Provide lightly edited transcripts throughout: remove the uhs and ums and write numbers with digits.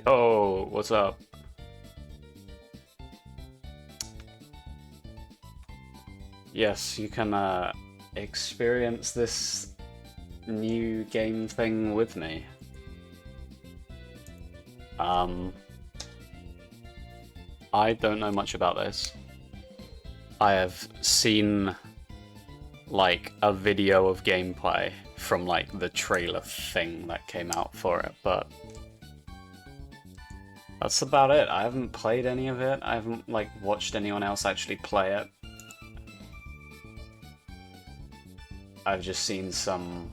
Yo, what's up? Yes, you can experience this new game thing with me. Um, I don't know much about this. I have seen like a video of gameplay from like the trailer thing that came out for it, but that's about it. I haven't played any of it. I haven't like watched anyone else actually play it. I've just seen some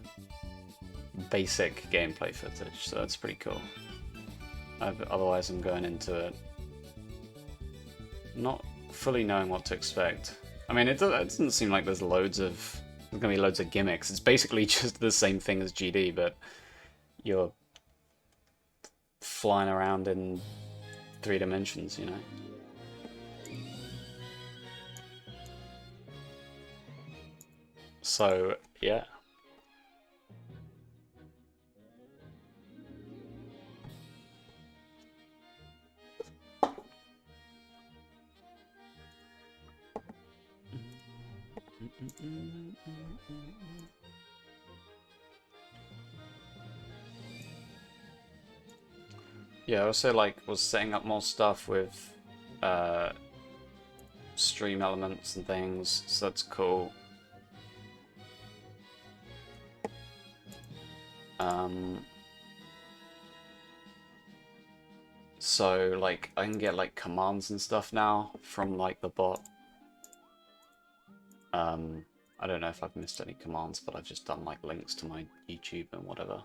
basic gameplay footage, so that's pretty cool. Otherwise, I'm going into it not fully knowing what to expect. I mean, it doesn't seem like there's gonna be loads of gimmicks. It's basically just the same thing as GD, but you're flying around in 3 dimensions, you know? So, yeah. Yeah, I also was setting up more stuff with stream elements and things, so that's cool. So like I can get like commands and stuff now from like the bot. I don't know if I've missed any commands, but I've just done like links to my YouTube and whatever.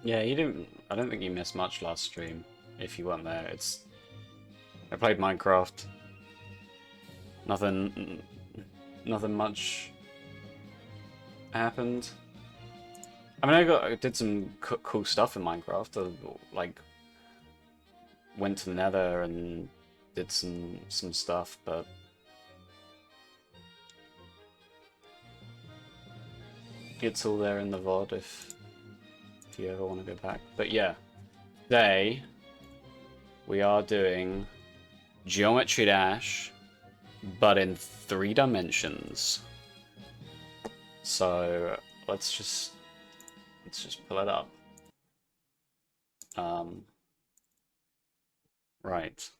Yeah, I don't think you missed much last stream if you weren't there. I played Minecraft. Nothing much happened. I mean, I did some cool stuff in Minecraft. Like went to the Nether and did some stuff, but it's all there in the VOD if you ever want to go back. But yeah, today we are doing Geometry Dash, but in 3 dimensions. So let's just pull it up. Right.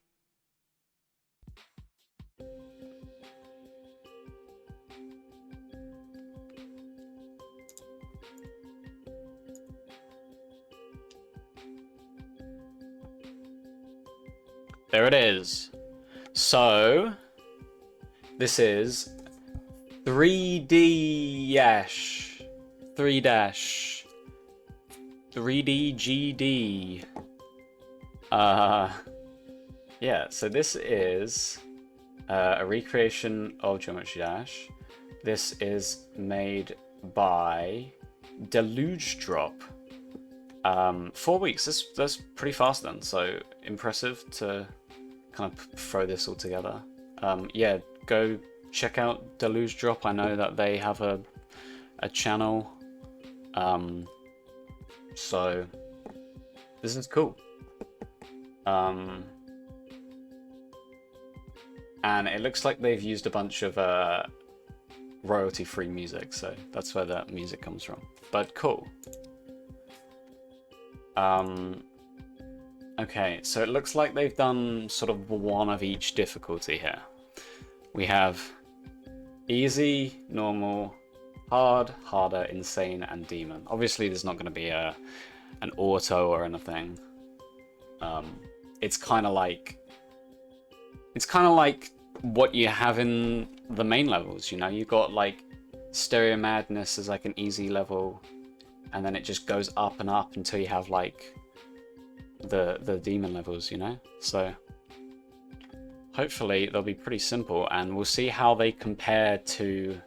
There it is. So this is 3D-dash. 3D GD. Yeah, so this is a recreation of Geometry Dash. This is made by Deluge Drop. 4 weeks, that's pretty fast then, so impressive to kind of throw this all together. Yeah, go check out Deluge Drop. I know that they have a channel. So this is cool. And it looks like they've used a bunch of royalty-free music, so that's where that music comes from. But cool. Okay, so it looks like they've done sort of one of each difficulty here. We have easy, normal, hard, harder, insane, and demon. Obviously, there's not going to be an auto or anything. It's kind of like what you have in the main levels. You know, you got like Stereo Madness as like an easy level, and then it just goes up and up until you have like the demon levels. You know, so hopefully they'll be pretty simple, and we'll see how they compare to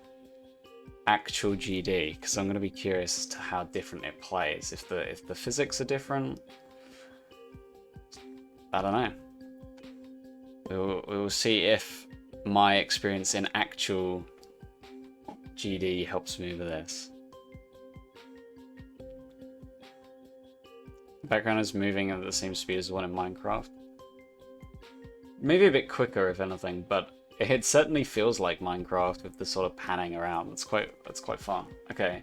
actual GD, because I'm going to be curious as to how different it plays. If the physics are different, I don't know. We will see if my experience in actual GD helps me with this. The background is moving at the same speed as the one in Minecraft. Maybe a bit quicker, if anything, but it certainly feels like Minecraft with the sort of panning around. That's quite fun. Okay,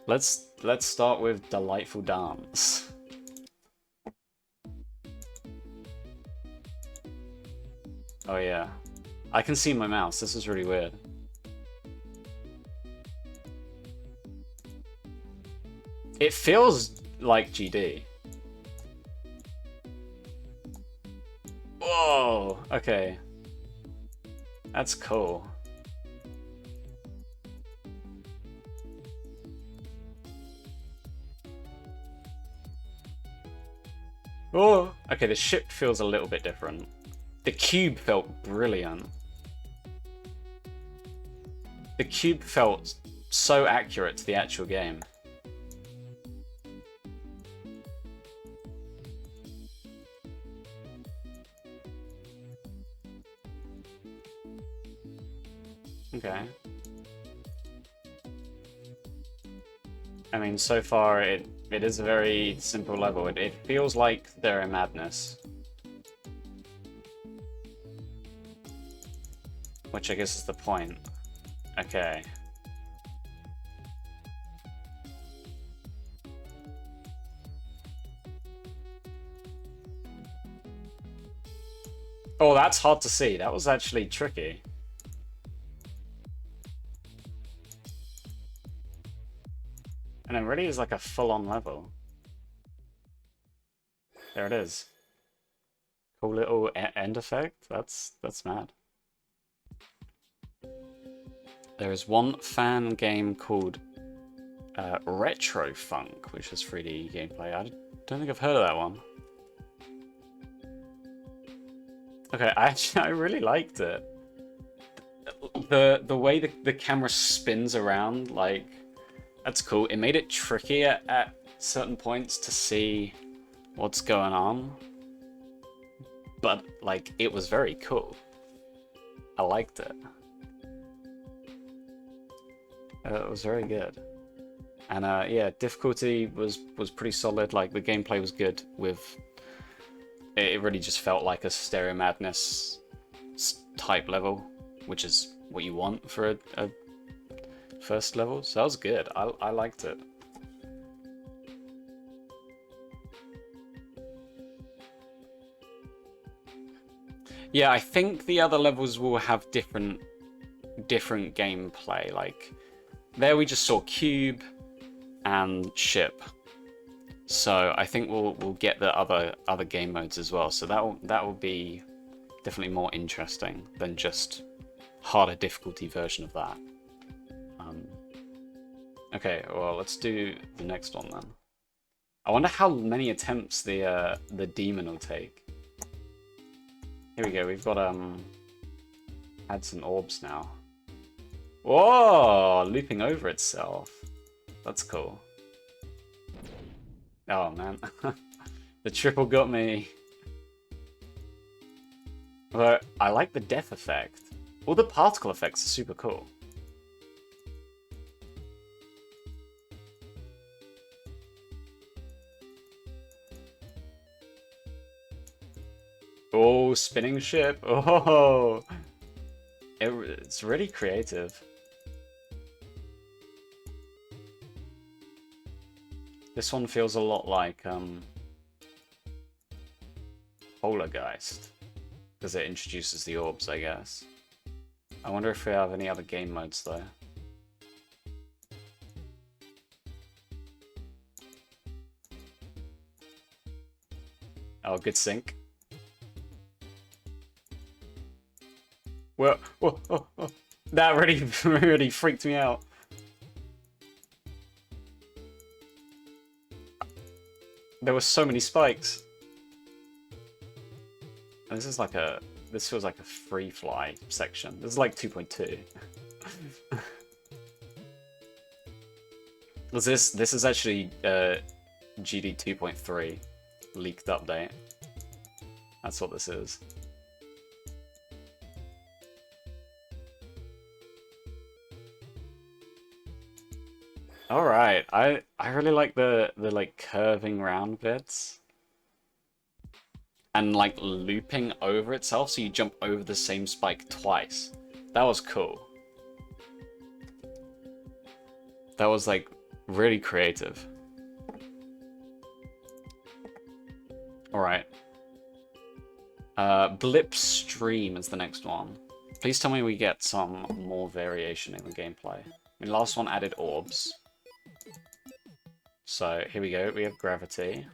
let's start with Delightful Dance. Oh yeah, I can see my mouse. This is really weird. It feels like GD. Whoa, okay. That's cool. Oh, okay, the ship feels a little bit different. The cube felt brilliant. The cube felt so accurate to the actual game. Okay. I mean, so far it is a very simple level. It feels like they're in Madness. Which I guess is the point. Okay. Oh, that's hard to see. That was actually tricky. And it really is like a full-on level. There it is. Cool little end effect. That's mad. There is one fan game called Retro Funk, which is 3D gameplay. I don't think I've heard of that one. Okay, I really liked it. The way the camera spins around, like, that's cool. It made it tricky at certain points to see what's going on. But, like, it was very cool. I liked it. It was very good. And, yeah, difficulty was pretty solid. Like, the gameplay was good with... It really just felt like a Stereo Madness type level, which is what you want for a first level. So that was good. I liked it. Yeah, I think the other levels will have different gameplay. Like, there we just saw cube and ship. So I think we'll get the other game modes as well. So that will be definitely more interesting than just harder difficulty version of that. Okay, well, let's do the next one then. I wonder how many attempts the demon will take. Here we go. We've got add some orbs now. Whoa, looping over itself. That's cool. Oh man, the triple got me. But I like the death effect. All the particle effects are super cool. Oh, spinning ship. Oh, it's really creative. This one feels a lot like Poltergeist, because it introduces the orbs, I guess. I wonder if we have any other game modes though. Oh, good sync. Well, oh. That really freaked me out. There were so many spikes. And this feels like a free fly section. This is like 2.2. This is actually GD 2.3 leaked update. That's what this is. All right. I really like the like curving round bits and like looping over itself so you jump over the same spike twice. That was cool. That was like really creative. All right. Blip Stream is the next one. Please tell me we get some more variation in the gameplay. I mean, last one added orbs. So here we go. We have gravity.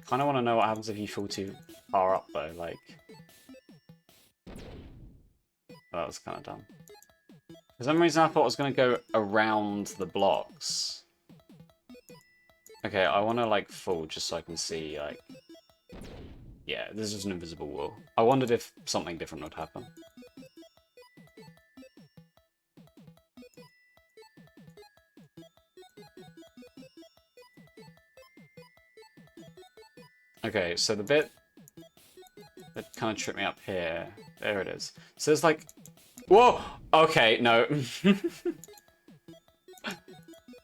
Kind of want to know what happens if you fall too far up though. Like, that was kind of dumb. For some reason, I thought I was going to go around the blocks. Okay, I want to like fall just so I can see like. Yeah, this is an invisible wall. I wondered if something different would happen. Okay, so the bit that kind of tripped me up here, there it is. So there's like, whoa! Okay, no.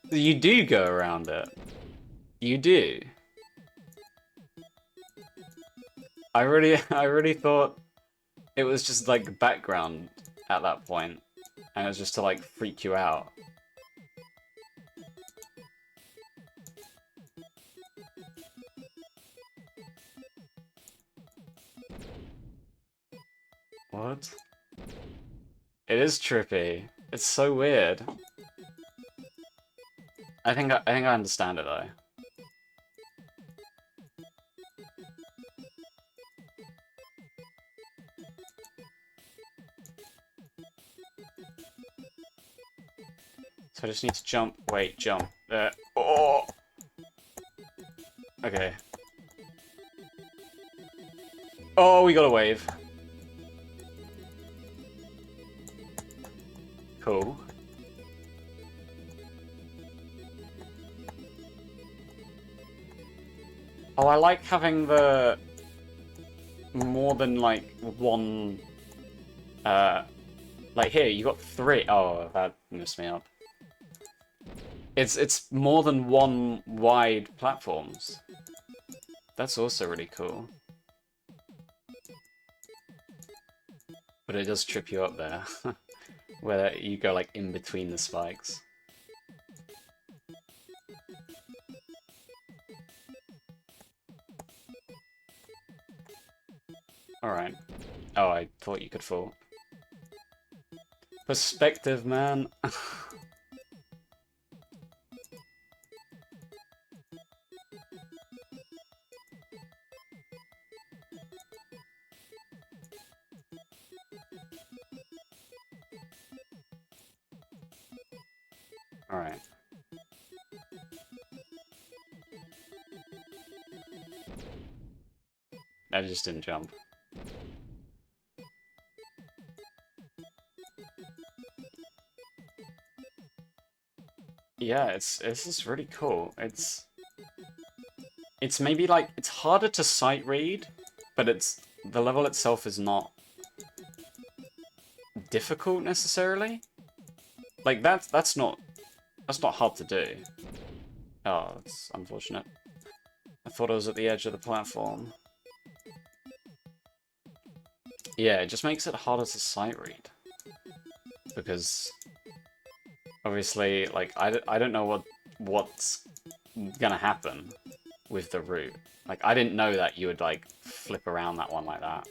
You do go around it. You do. I really thought it was just like background at that point, and it was just to like freak you out. What? It is trippy. It's so weird. I think I understand it though. So I just need to jump. Wait, jump. There. Oh. Okay. Oh, we got a wave. Cool. Oh, I like having the more than like one. Like here, you got 3. Oh, that messed me up. It's more than one wide platforms. That's also really cool. But it does trip you up there, where you go like in between the spikes. Alright. Oh, I thought you could fall. Perspective, man. Alright. I just didn't jump. Yeah, it's just really cool. It's maybe like it's harder to sight read, but the level itself is not difficult necessarily. Like that's not hard to do. Oh, that's unfortunate. I thought I was at the edge of the platform. Yeah, it just makes it harder to sight read. Because obviously, like, I don't know what's gonna happen with the route. Like, I didn't know that you would, like, flip around that one like that.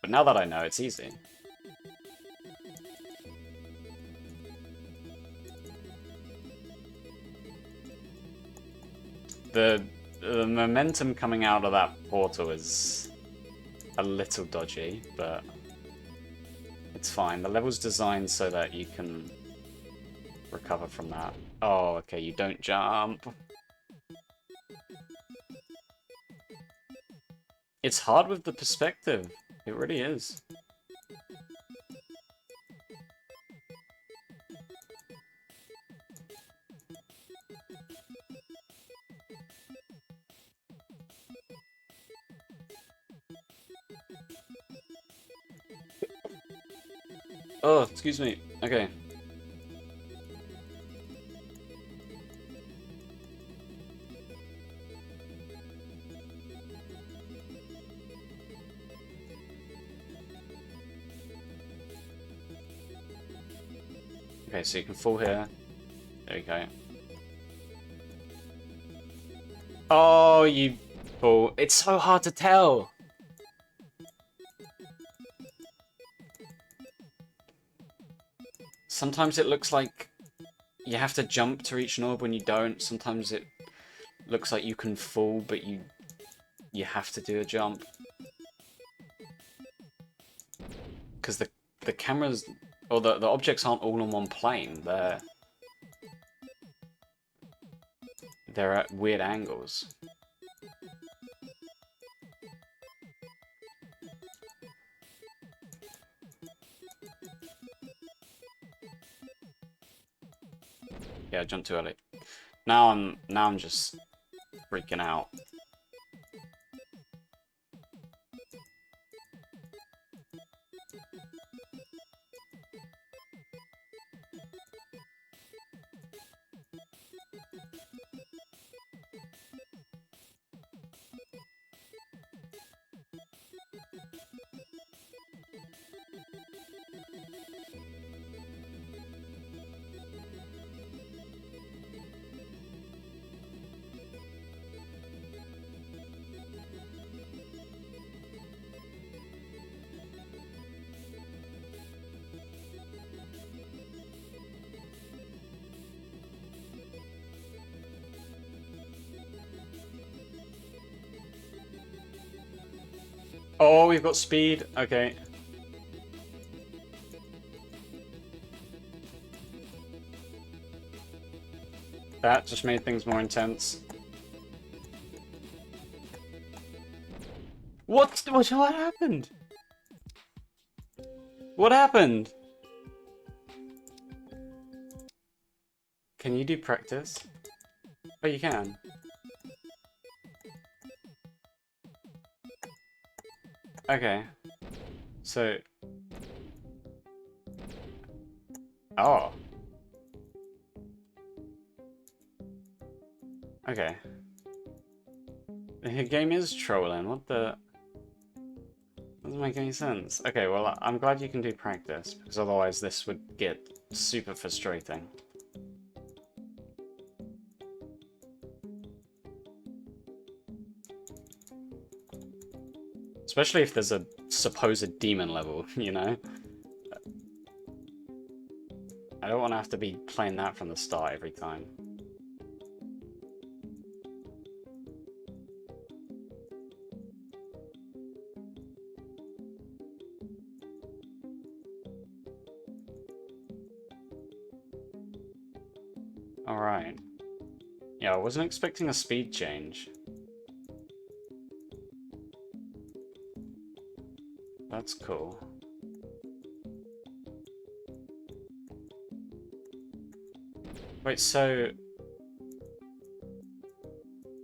But now that I know, it's easy. The momentum coming out of that portal is a little dodgy, but it's fine. The level's designed so that you can recover from that. Oh, okay, you don't jump. It's hard with the perspective. It really is. Oh, excuse me. Okay. Okay, so you can fall here. There you go. Oh, you fall. It's so hard to tell. Sometimes it looks like you have to jump to reach an orb when you don't. Sometimes it looks like you can fall, but you have to do a jump. Because the cameras, or the objects aren't all on one plane. They're at weird angles. Yeah, I jumped too early. Now I'm just freaking out. Oh, we've got speed. Okay. That just made things more intense. What happened? What happened? Can you do practice? Oh, you can. Okay. So... Oh. Okay. The game is trolling. What the... Doesn't make any sense. Okay, well, I'm glad you can do practice, because otherwise this would get super frustrating. Especially if there's a supposed demon level, you know? I don't want to have to be playing that from the start every time. Alright. Yeah, I wasn't expecting a speed change. That's cool. Wait, so...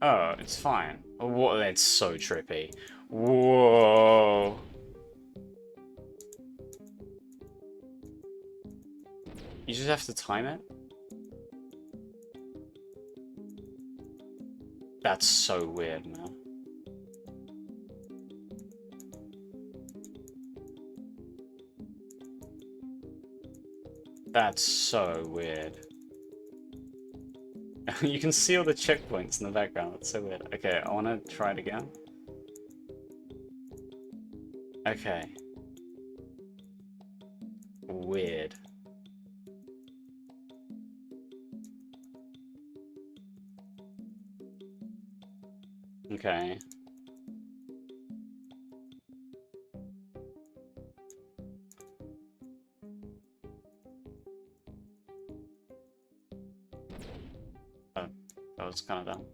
Oh, it's fine. Oh, what? That's so trippy. Whoa. You just have to time it? That's so weird, man. That's so weird. You can see all the checkpoints in the background. That's so weird. Okay, I want to try it again. Okay. Weird. Okay. Oh, that was kind of dumb.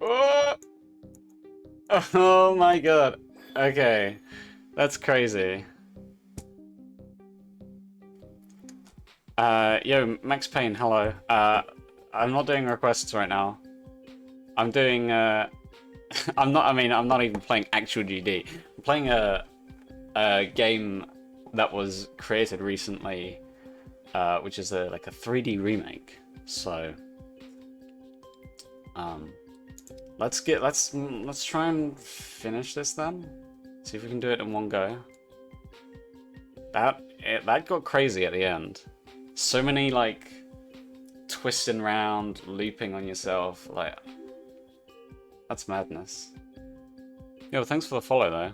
Oh! Oh my god. Okay. That's crazy. Yo, Max Payne, hello. I'm not doing requests right now. I'm doing, I'm not even playing actual GD. I'm playing a game that was created recently, which is like a 3D remake. So, let's try and finish this then. See if we can do it in one go. That got crazy at the end. So many like twisting around, looping on yourself, like that's madness. Yo, thanks for the follow though.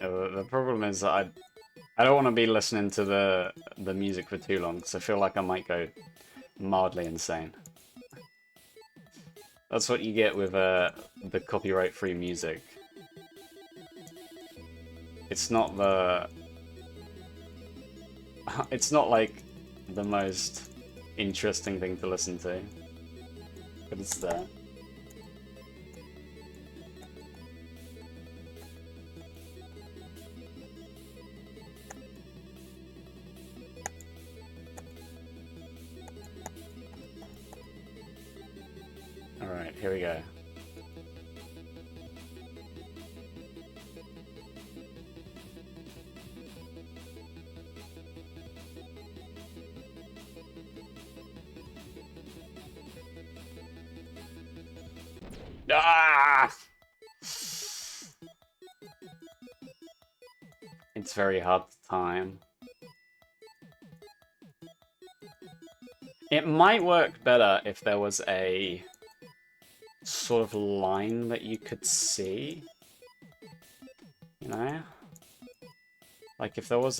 The problem is that I don't want to be listening to the music for too long, because I feel like I might go mildly insane. That's what you get with the copyright-free music. It's not it's not like the most interesting thing to listen to, but it's there. Alright, here we go. Ah! It's very hard to time. It might work better if there was a sort of line that you could see. You know? Like if there was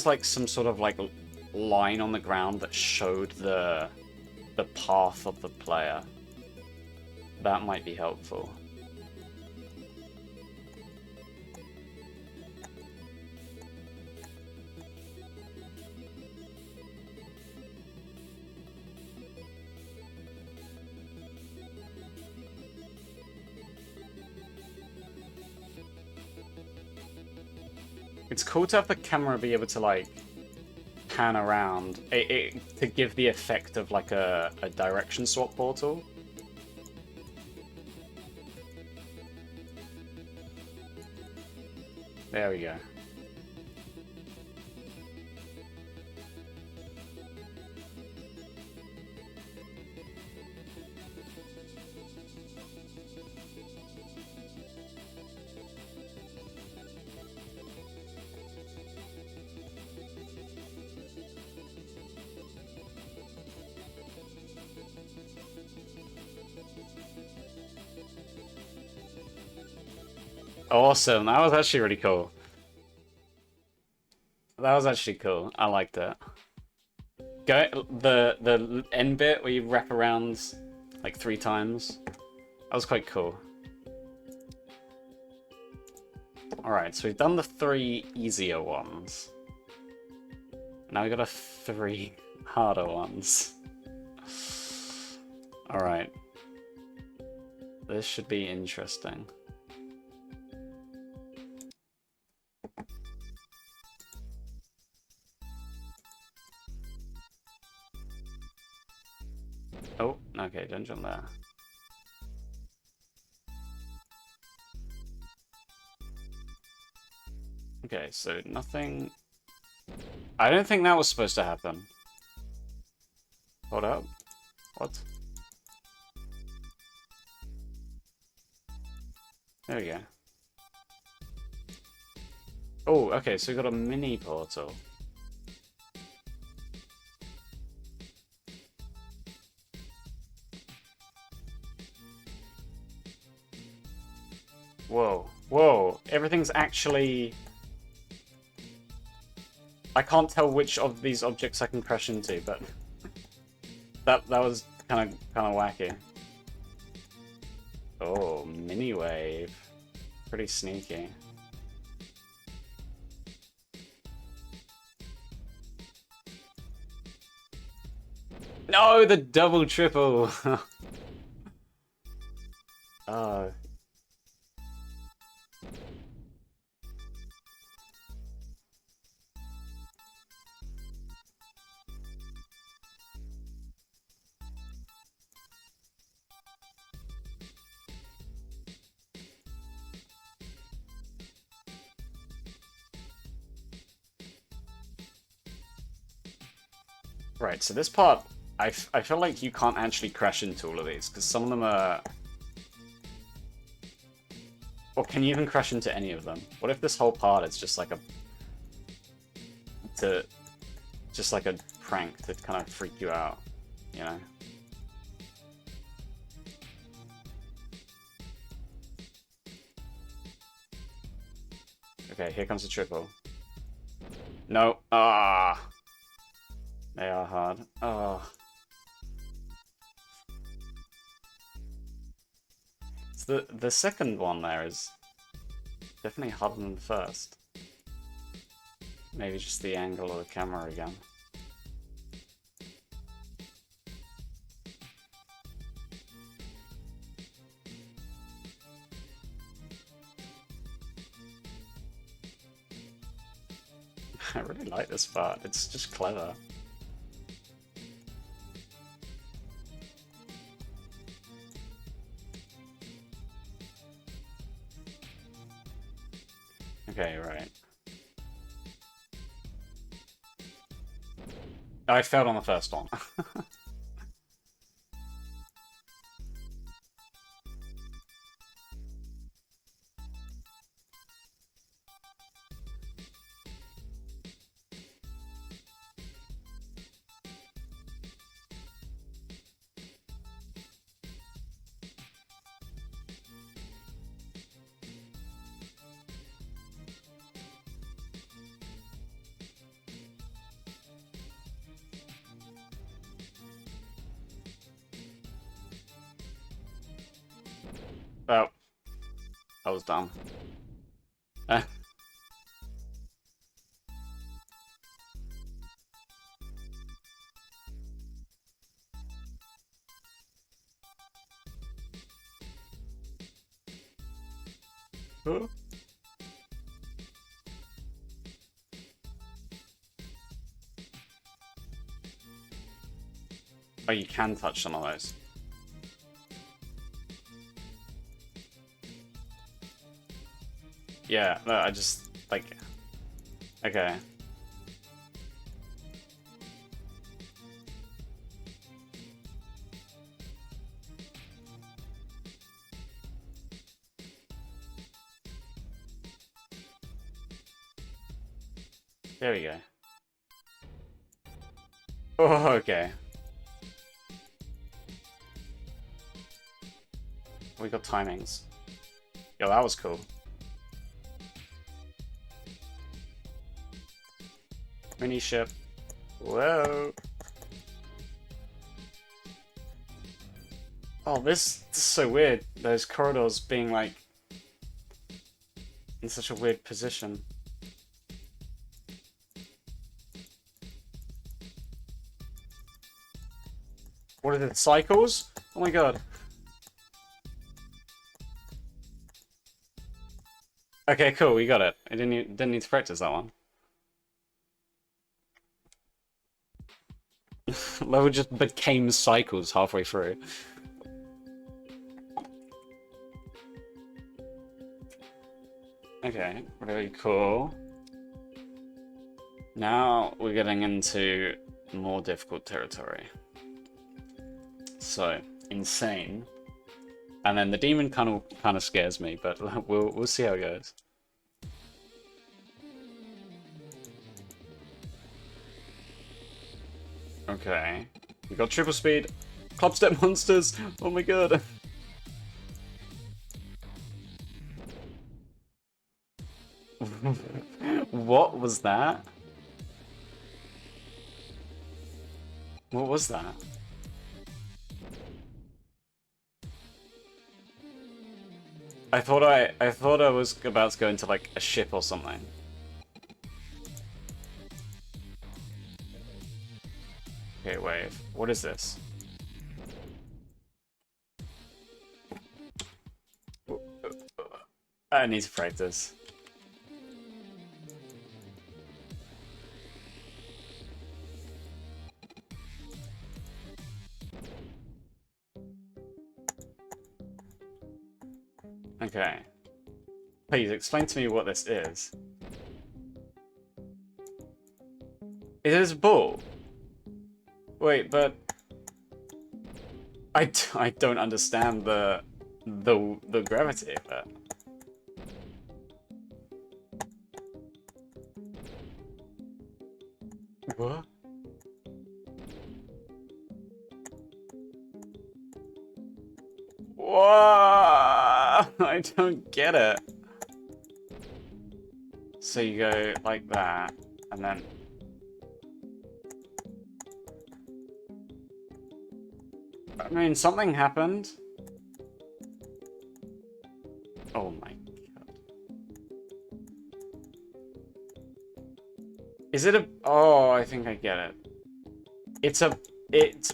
like some sort of like line on the ground that showed the path of the player, that might be helpful. It's cool to have the camera be able to like pan around to give the effect of like a direction swap portal. There we go. Awesome, that was actually really cool. That was actually cool. I liked it. Go the end bit where you wrap around like 3 times. That was quite cool. Alright, so we've done the 3 easier ones. Now we got 3 harder ones. Alright. This should be interesting. Oh, okay, don't jump there. Okay, so nothing... I don't think that was supposed to happen. Hold up. What? There we go. Oh, okay, so we got a mini portal. Whoa, whoa, everything's actually... I can't tell which of these objects I can crash into, but that was kind of wacky. Oh, mini wave. Pretty sneaky. No, the double triple. Oh. Right, so this part, I feel like you can't actually crash into all of these, because some of them are... Or can you even crash into any of them? What if this whole part is just like a... Just like a prank to kind of freak you out, you know? Okay, here comes the triple. No. Ah! They are hard. Oh. So the second one there is definitely harder than the first. Maybe just the angle of the camera again. I really like this part. It's just clever. Okay, right. I failed on the first one. Oh. I was dumb. Huh? Oh, you can touch some of those. Yeah, no, I just, like... Okay. There we go. Oh, okay. We got timings. Yo, that was cool. Mini ship. Whoa. Oh, this is so weird. Those corridors being like in such a weird position. What are the cycles? Oh my god. Okay, cool, we got it. I didn't need to practice that one. Level just became cycles halfway through. Okay, really cool. Now we're getting into more difficult territory. So, insane. And then the demon kind of scares me, but we'll see how it goes. Okay, we got triple speed, club step monsters. Oh my god. What was that? What was that? I thought I was about to go into like a ship or something. Okay, wave. What is this? I need to practice. Okay. Please explain to me what this is. It is a ball. Wait, but I don't understand the gravity of it. What? Whoa! I don't get it. So you go like that, and then... I mean, something happened. Oh my god. Is it a... Oh, I think I get it. It's a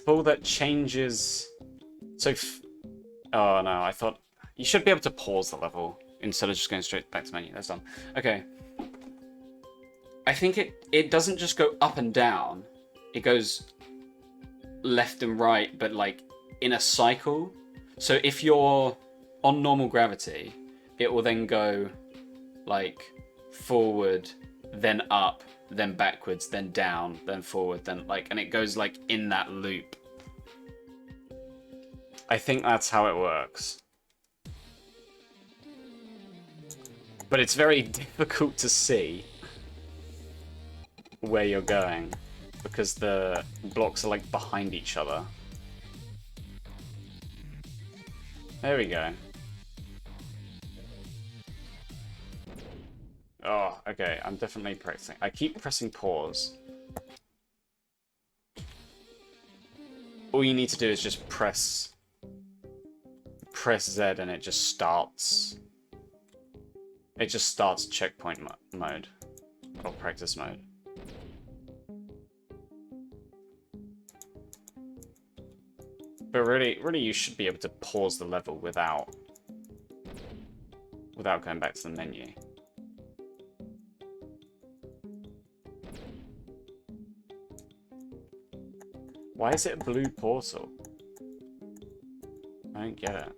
ball that changes... So... Oh no, I thought... You should be able to pause the level instead of just going straight back to menu. That's dumb. Okay. I think it doesn't just go up and down. It goes left and right, but like in a cycle. So if you're on normal gravity, it will then go like forward, then up, then backwards, then down, then forward, then like, and it goes like in that loop. I think that's how it works. But it's very difficult to see where you're going because the blocks are like behind each other. There we go. Oh, okay, I'm definitely pressing. I keep pressing pause. All you need to do is just press Z and it just starts. It just starts checkpoint mode or practice mode. But really, you should be able to pause the level without going back to the menu. Why is it a blue portal? I don't get it.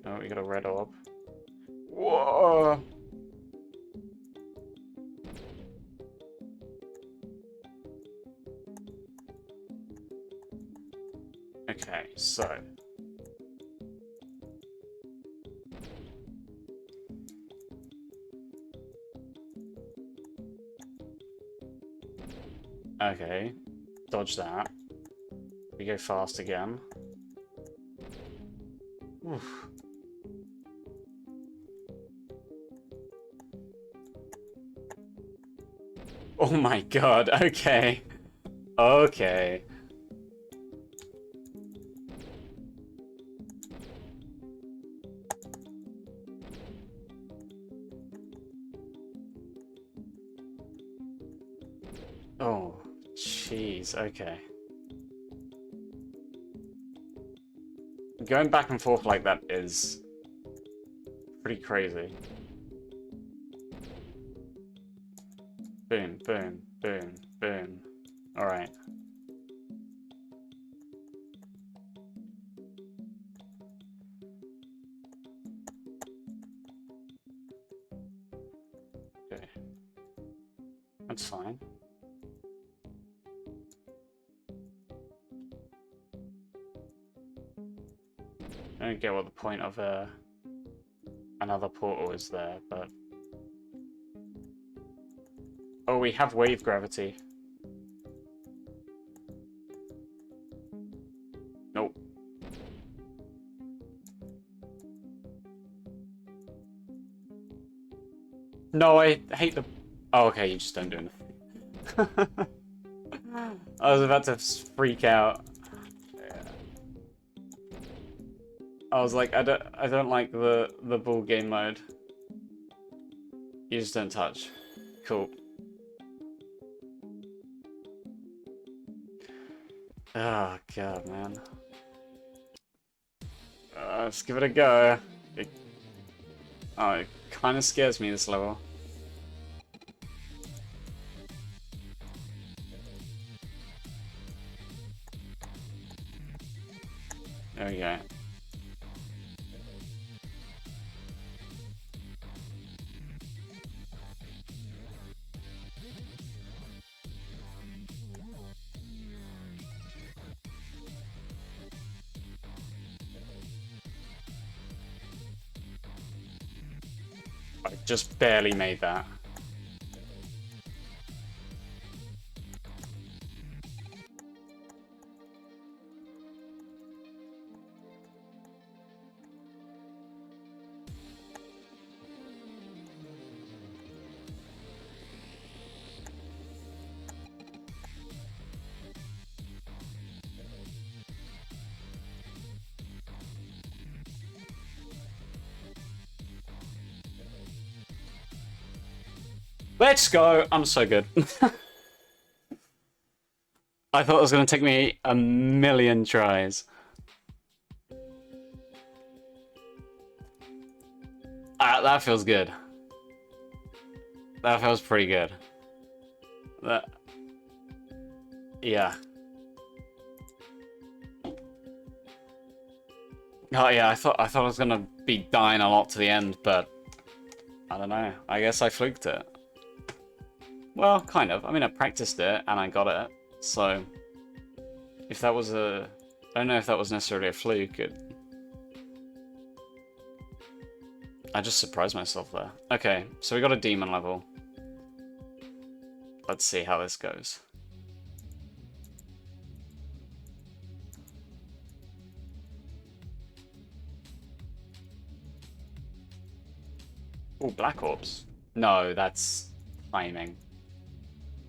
Oh, we got a red orb. Whoa! Okay, so... Okay, dodge that. We go fast again. Oof. Oh my god, okay. Okay. Oh, jeez, okay. Going back and forth like that is pretty crazy. Boom, boom, boom, boom. Alright. Okay. That's fine. I don't get what the point of another portal is there, but... Oh, we have wave gravity. Nope. No, I hate the... Oh, okay, you just don't do anything. I was about to freak out. I was like, I don't like the ball game mode. You just don't touch. Cool. Oh god, man. Let's give it a go. It kind of scares me, this level. There we go. I just barely made that. Let's go! I'm so good. I thought it was going to take me a million tries. That feels good. That feels pretty good. Yeah. Oh yeah, I thought I was gonna be dying a lot to the end, but I don't know. I guess I fluked it. Well, kind of. I mean, I practiced it and I got it. So, if that was I don't know if that was necessarily a fluke. I just surprised myself there. Okay, so we got a demon level. Let's see how this goes. Oh, black orbs. No, that's timing.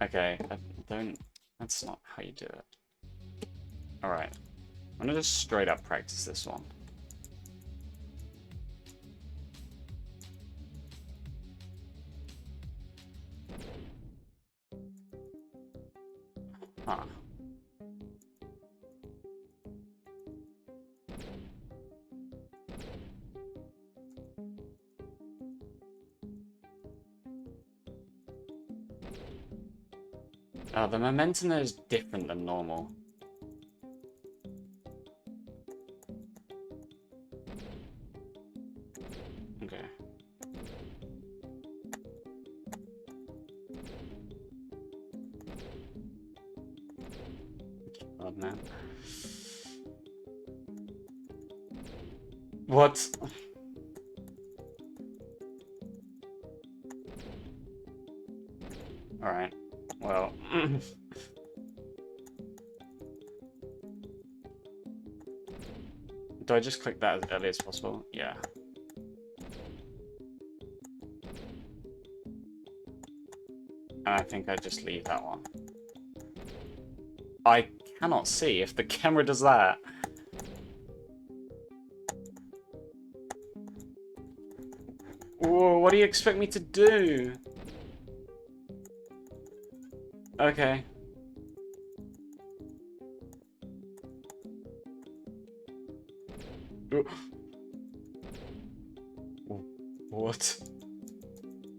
Okay, that's not how you do it. Alright. I'm gonna just straight up practice this one. Huh. The momentum there is different than normal. Okay. Oh man. What? Alright. Well. Do I just click that as early as possible? Yeah. And I think I just leave that one. I cannot see if the camera does that. Whoa, what do you expect me to do? Okay. What?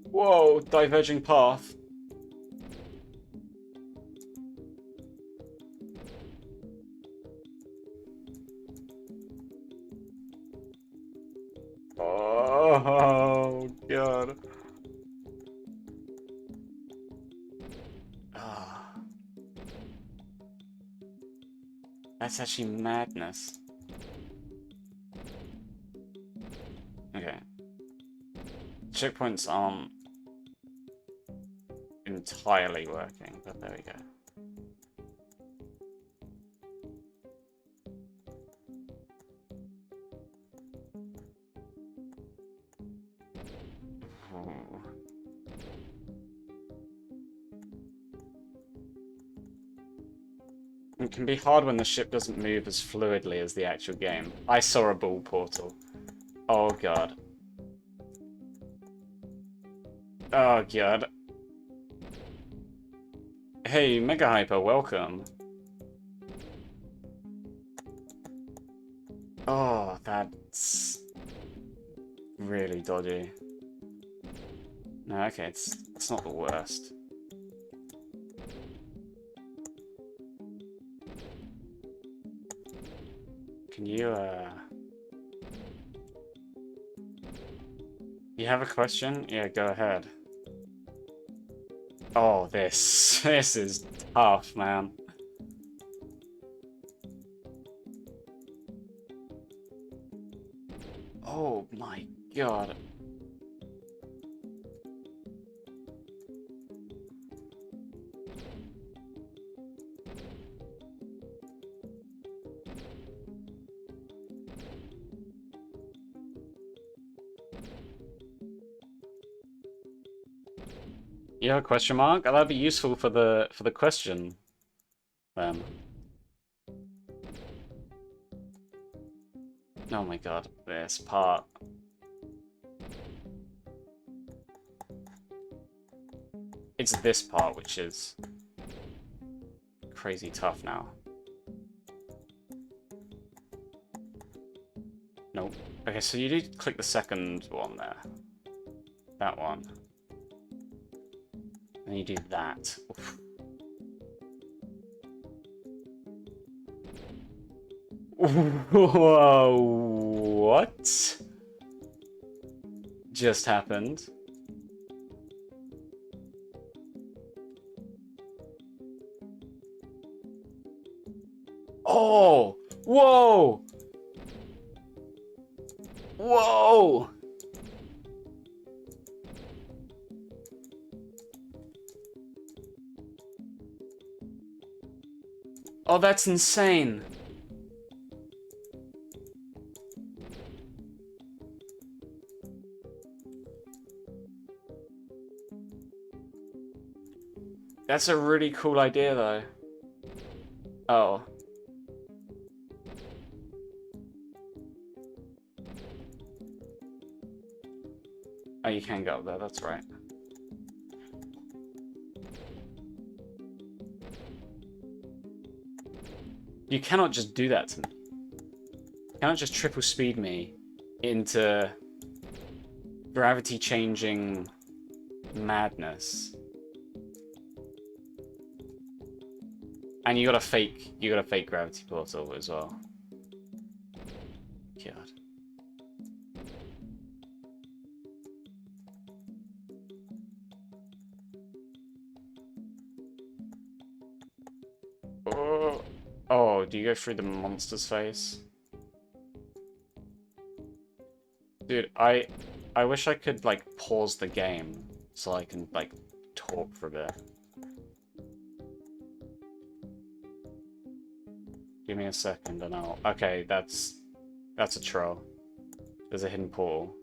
Whoa, diverging path. Oh, God. Ah. That's actually madness. Okay. Checkpoints aren't entirely working, but there we go. It can be hard when the ship doesn't move as fluidly as the actual game. I saw a ball portal. Oh god. Oh god. Hey, Mega Hyper, welcome. Oh, that's really dodgy. No, okay, it's not the worst. Can you, You have a question? Yeah, go ahead. Oh, this is tough, man. Oh my god. You have a question mark? Oh, that'd be useful for the question, then. Oh my god, this part. It's this part which is crazy tough now. Nope. Okay, so you do click the second one there. That one. And you do that. Oof. Whoa, what just happened? Oh, whoa, whoa. Oh, that's insane. That's a really cool idea, though. Oh. Oh, you can go up there, that's right. You cannot just do that to me. You cannot just triple speed me into gravity changing madness. And you got a fake gravity portal as well. God. Oh, oh, do you go through the monster's face? Dude, I wish I could like pause the game so I can like talk for a bit. Give me a second and I'll... Okay, that's a troll. There's a hidden portal.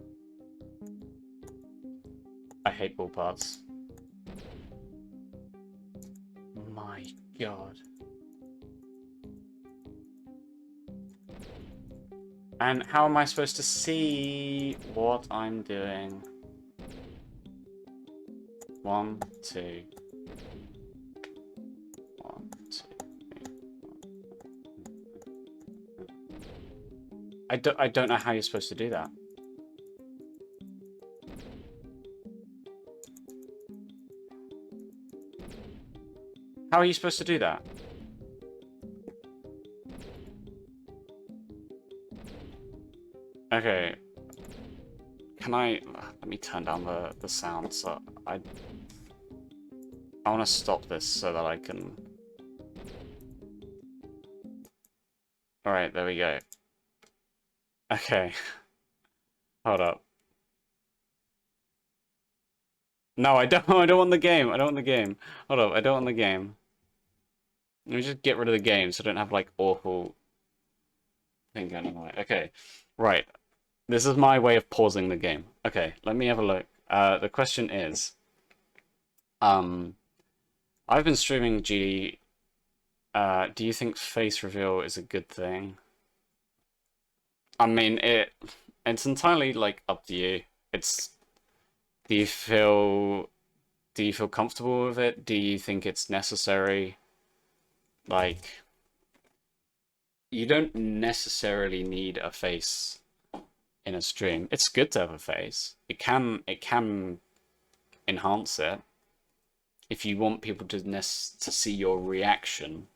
I hate ball parts. My god. And how am I supposed to see what I'm doing? 1, 2. 1, 2. I don't know how you're supposed to do that. How are you supposed to do that? Okay. Can I... Let me turn down the sound so I want to stop this so that I can... Alright, there we go. Okay. Hold up. No, I don't want the game. I don't want the game. Hold up, I don't want the game. Let me just get rid of the game so I don't have like awful thing going on. Okay. Right. This is my way of pausing the game. Okay, let me have a look. The question is, I've been streaming GD Do you think face reveal is a good thing? I mean, it's entirely like up to you. It's do you feel comfortable with it? Do you think it's necessary? Like, you don't necessarily need a face in a stream. It's good to have a face. It can enhance it. If you want people to see your reaction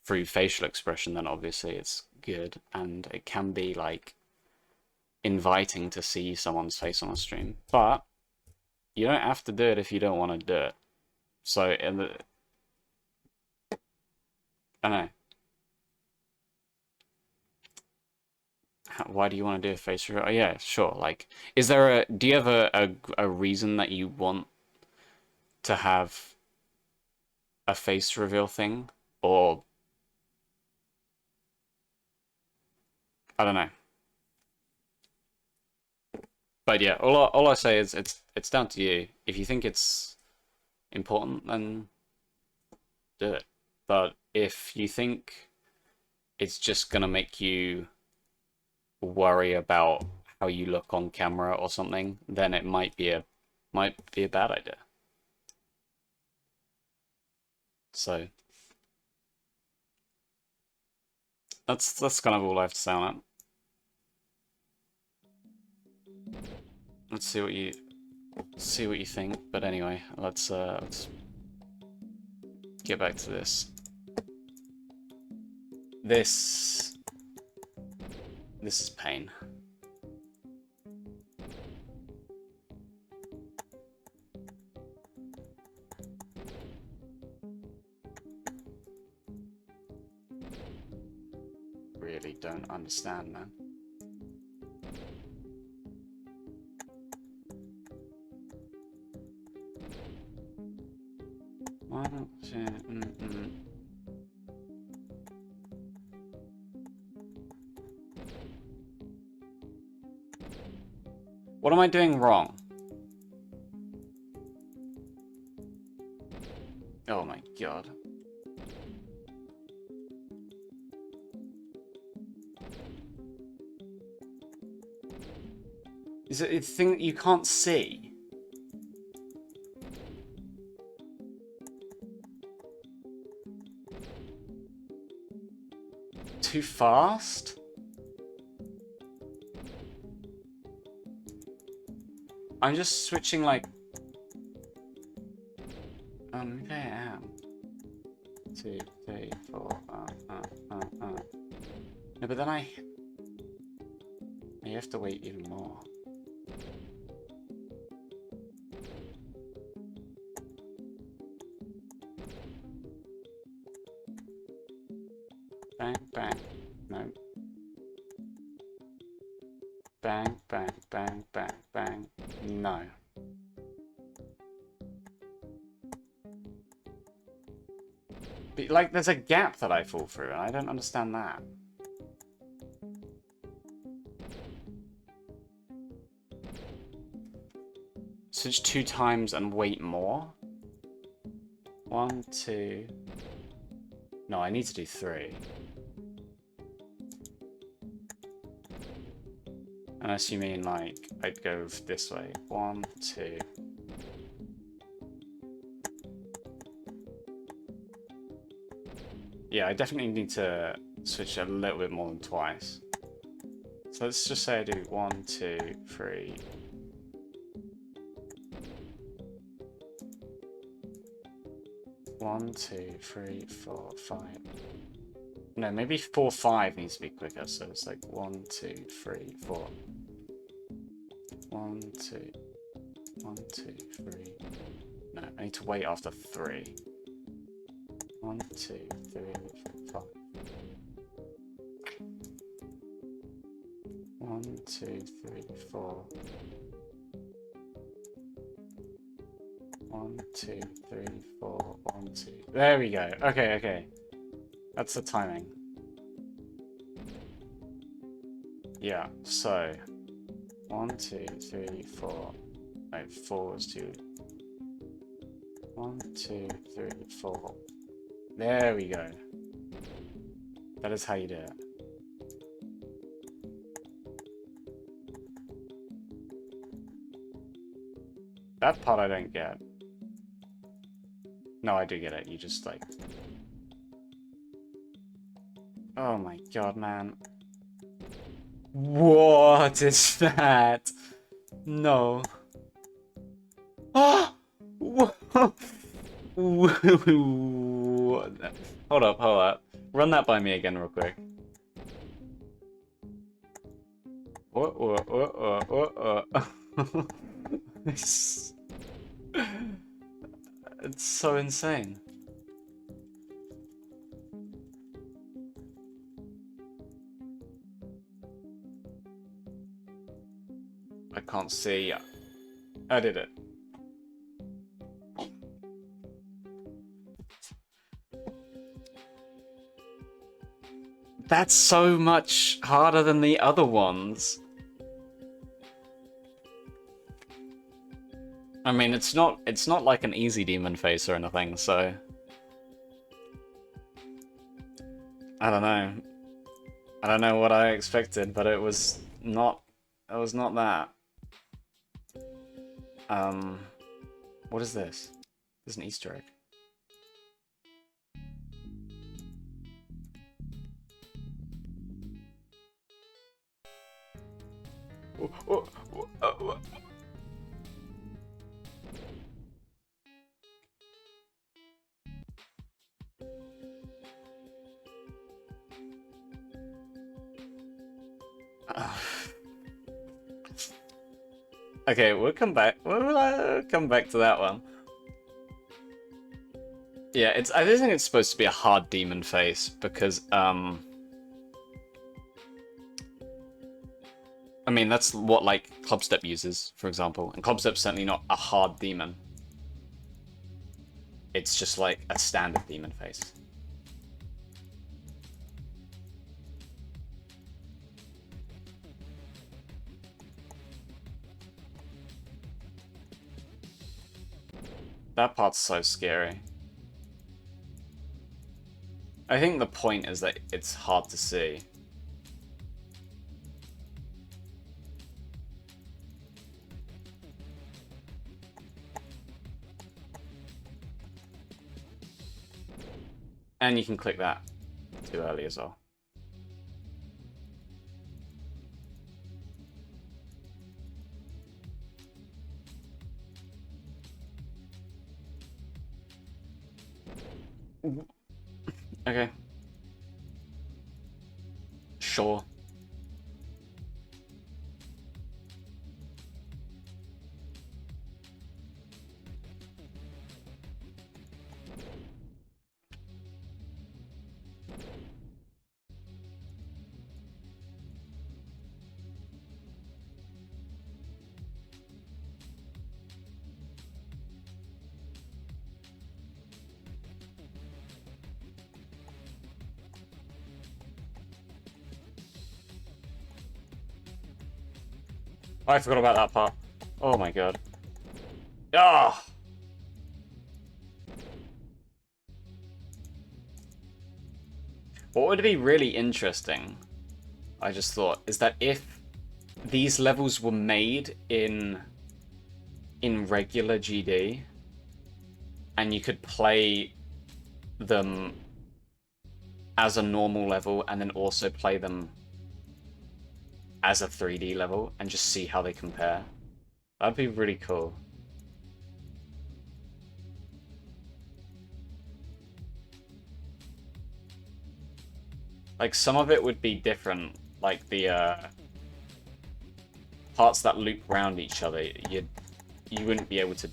through facial expression, then obviously it's good, and it can be like inviting to see someone's face on a stream. But you don't have to do it if you don't want to do it. So I don't know. Why do you want to do a face reveal? Oh, yeah, sure. Like, do you have a reason that you want to have a face reveal thing? Or, I don't know. But yeah, all I say is it's down to you. If you think it's important, then do it. But if you think it's just gonna make you worry about how you look on camera or something, then it might be a bad idea. So that's kind of all I have to say on it. Let's see what you think. But anyway, let's get back to this. This is pain. Really don't understand, man. Why don't you... What am I doing wrong? Oh my god. Is it a thing that you can't see? Too fast? I'm just switching like... maybe I am. 2, 3, 4, No, but then you have to wait even more. Bang, bang. No. Bang, bang, bang, bang, bang. No. But, like, there's a gap that I fall through, and I don't understand that. Switch 2 times and wait more? 1, 2... No, I need to do 3. Unless you mean, like, I'd go this way. 1, 2... Yeah, I definitely need to switch a little bit more than twice. So let's just say I do 1, 2, 3... 1, 2, 3, 4, 5. No, maybe 4, 5 needs to be quicker. So it's like 1, 2, 3, 4. 1, 2, 1, 2, 3. No, I need to wait after 3. 1, 2, 3, 4, 5. 1, 2, 3, 4. 1, 2, 3, 4, 1, 2. There we go. Okay, okay. That's the timing. Yeah, so 1, 2, 3, 4. No, 4 was 2. 1, 2, 3, 4. There we go. That is how you do it. That part I don't get. No, I do get it. You just like... Oh my god, man. What is that? No. Ah! Hold up. Run that by me again real quick. It's so insane. I can't see. I did it. That's so much harder than the other ones. I mean, it's not like an easy demon face or anything, so I don't know. I don't know what I expected, but it was not that. What is this? There's an Easter egg. Okay, we'll come back. We'll come back to that one. Yeah, I don't think it's supposed to be a hard demon face because I mean that's what like Clubstep uses, for example, and Clubstep's certainly not a hard demon. It's just like a standard demon face. That part's so scary. I think the point is that it's hard to see. And you can click that too early as well. Okay. Sure. I forgot about that part. Oh my god. Ah! What would be really interesting, I just thought, is that if these levels were made in regular GD, and you could play them as a normal level and then also play them as a 3D level and just see how they compare. That'd be really cool. Like, some of it would be different, like the parts that loop around each other, you wouldn't be able to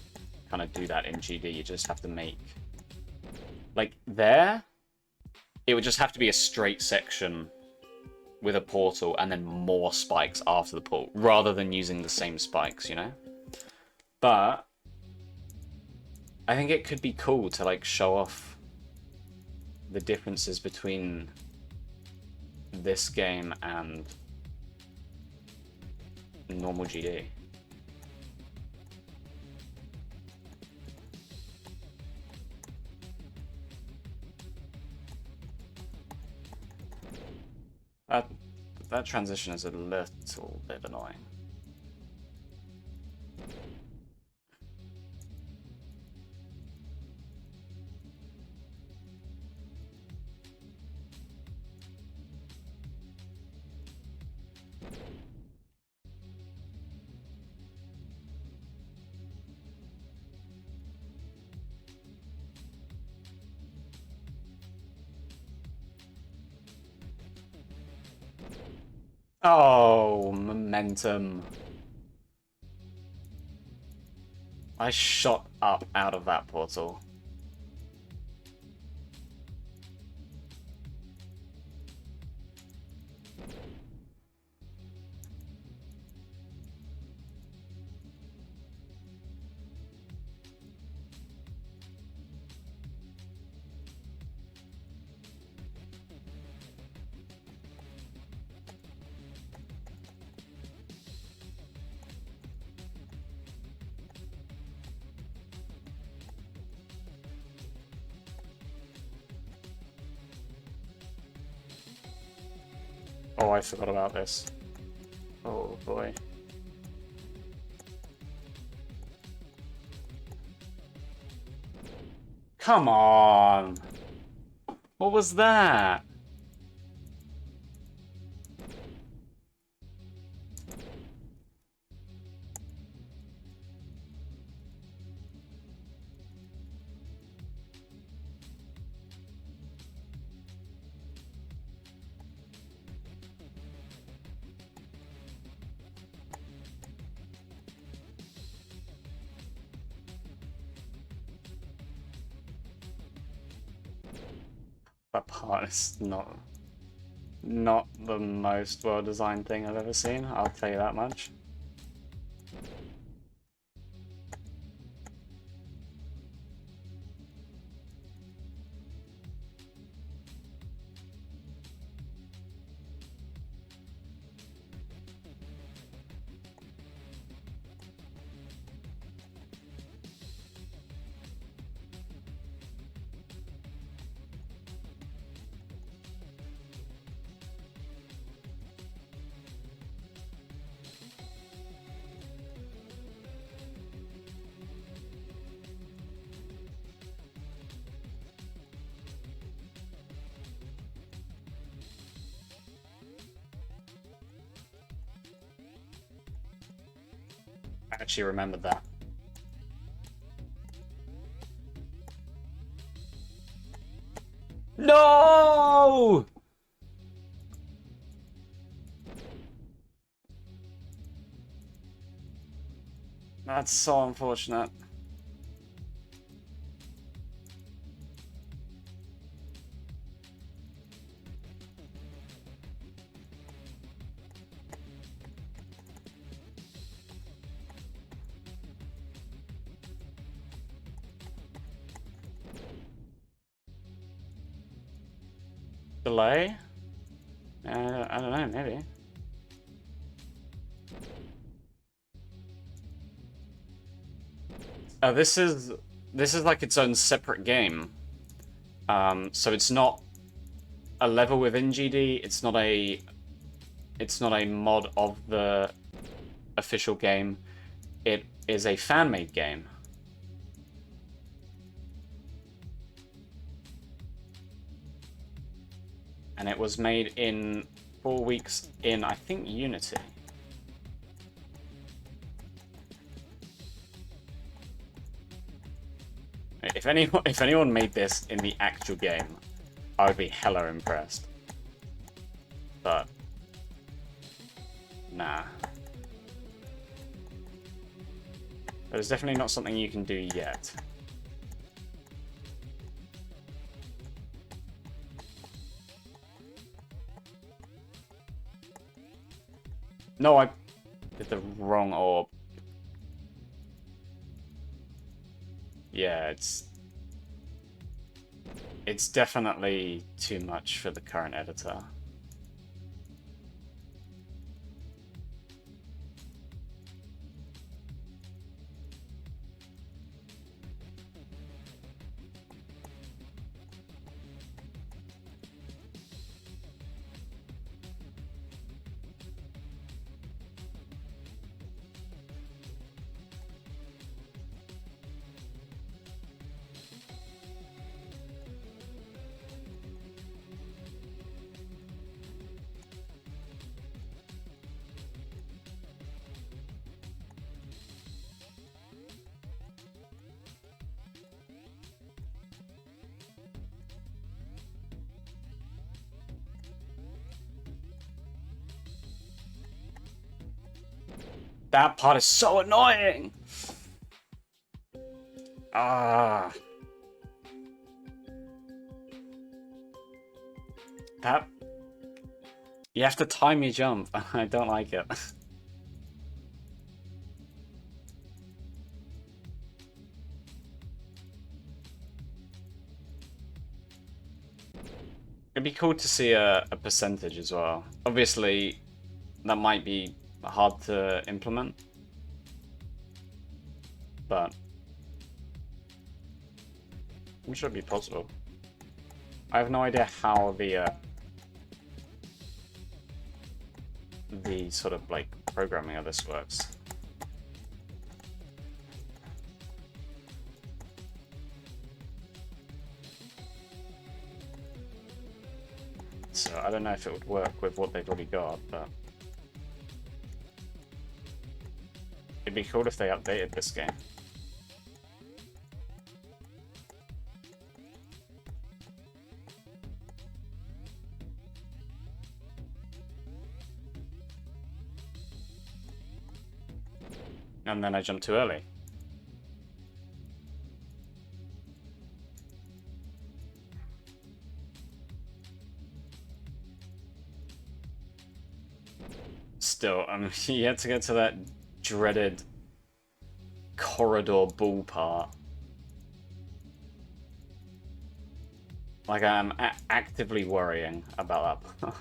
kind of do that in GD, you just have to make... Like, there, it would just have to be a straight section with a portal and then more spikes after the portal, rather than using the same spikes, you know? But I think it could be cool to like show off the differences between this game and normal GD. That, that transition is a little bit annoying. Oh, momentum. I shot up out of that portal. Oh, I forgot about this. Oh boy. Come on! What was that? That part is not the most well-designed thing I've ever seen, I'll tell you that much. I actually remembered that. No! That's so unfortunate. Delay? I don't know, maybe. Oh, this is like its own separate game. So it's not a level within GD. It's not a mod of the official game. It is a fan-made game. And it was made in 4 weeks in, I think, Unity. If anyone made this in the actual game, I would be hella impressed. But nah. There's definitely not something you can do yet. No, I did the wrong orb. Yeah, it's definitely too much for the current editor. That part is so annoying! Ah. That... You have to time your jump. I don't like it. It'd be cool to see a percentage as well. Obviously, that might be hard to implement, but I'm sure it'd be possible. I have no idea how the sort of like programming of this works. So I don't know if it would work with what they've already got, but it'd be cool if they updated this game. And then I jumped too early. Still, I mean, you had to get to that dreaded corridor ball part. Like, I'm actively worrying about that part.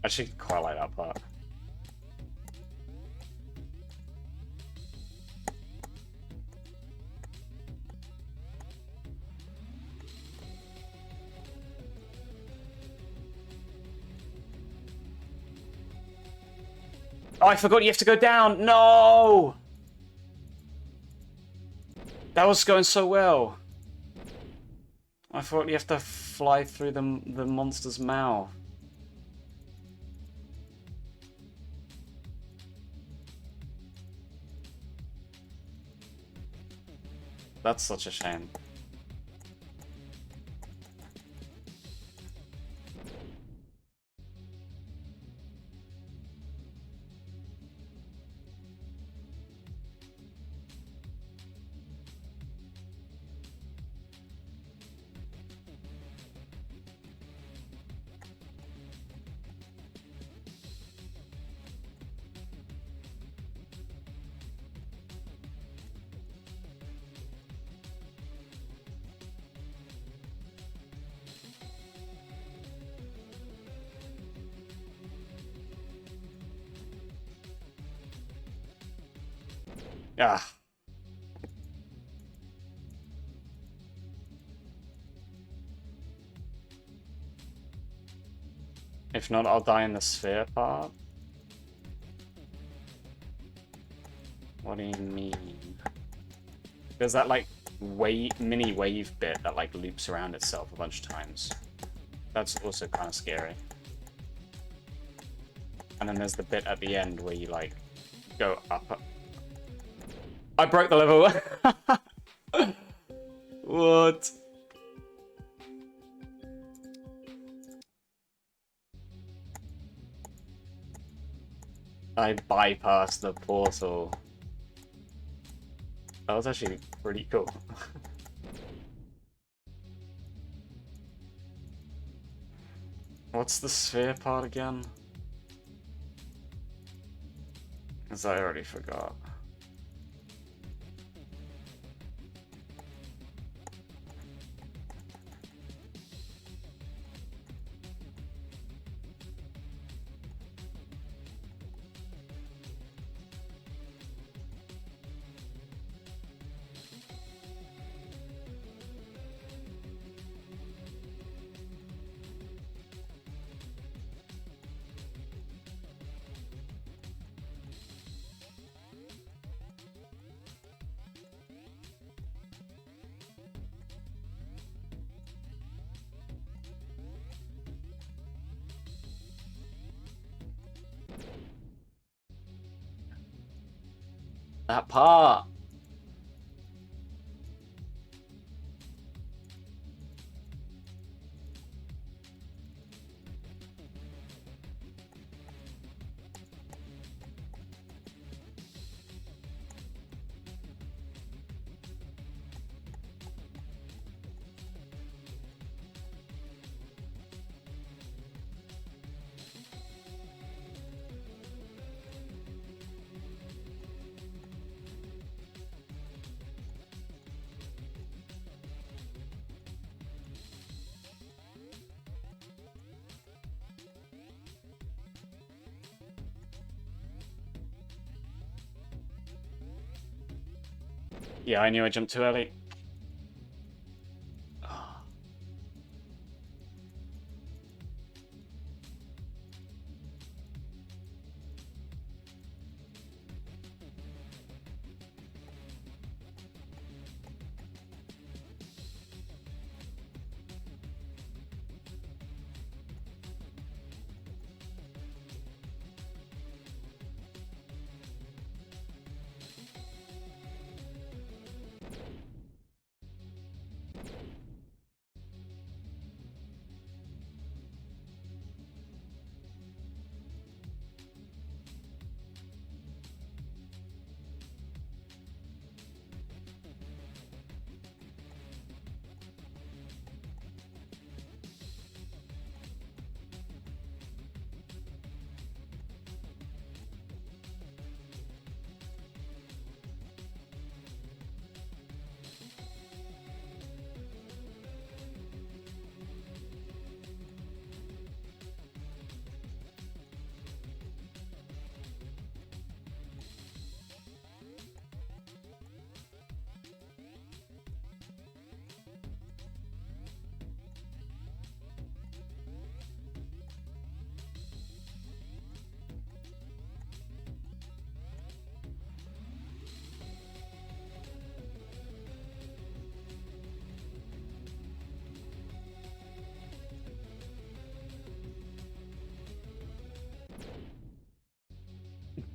I actually quite like that part. Oh, I forgot you have to go down! No! That was going so well. I thought you have to fly through the monster's mouth. That's such a shame. Ah. If not, I'll die in the sphere part. What do you mean? There's that like mini wave bit that like loops around itself a bunch of times. That's also kind of scary. And then there's the bit at the end where you like go up. I broke the level. What? I bypassed the portal. That was actually pretty cool. What's the sphere part again? Because I already forgot. That part! Yeah, I knew I jumped too early.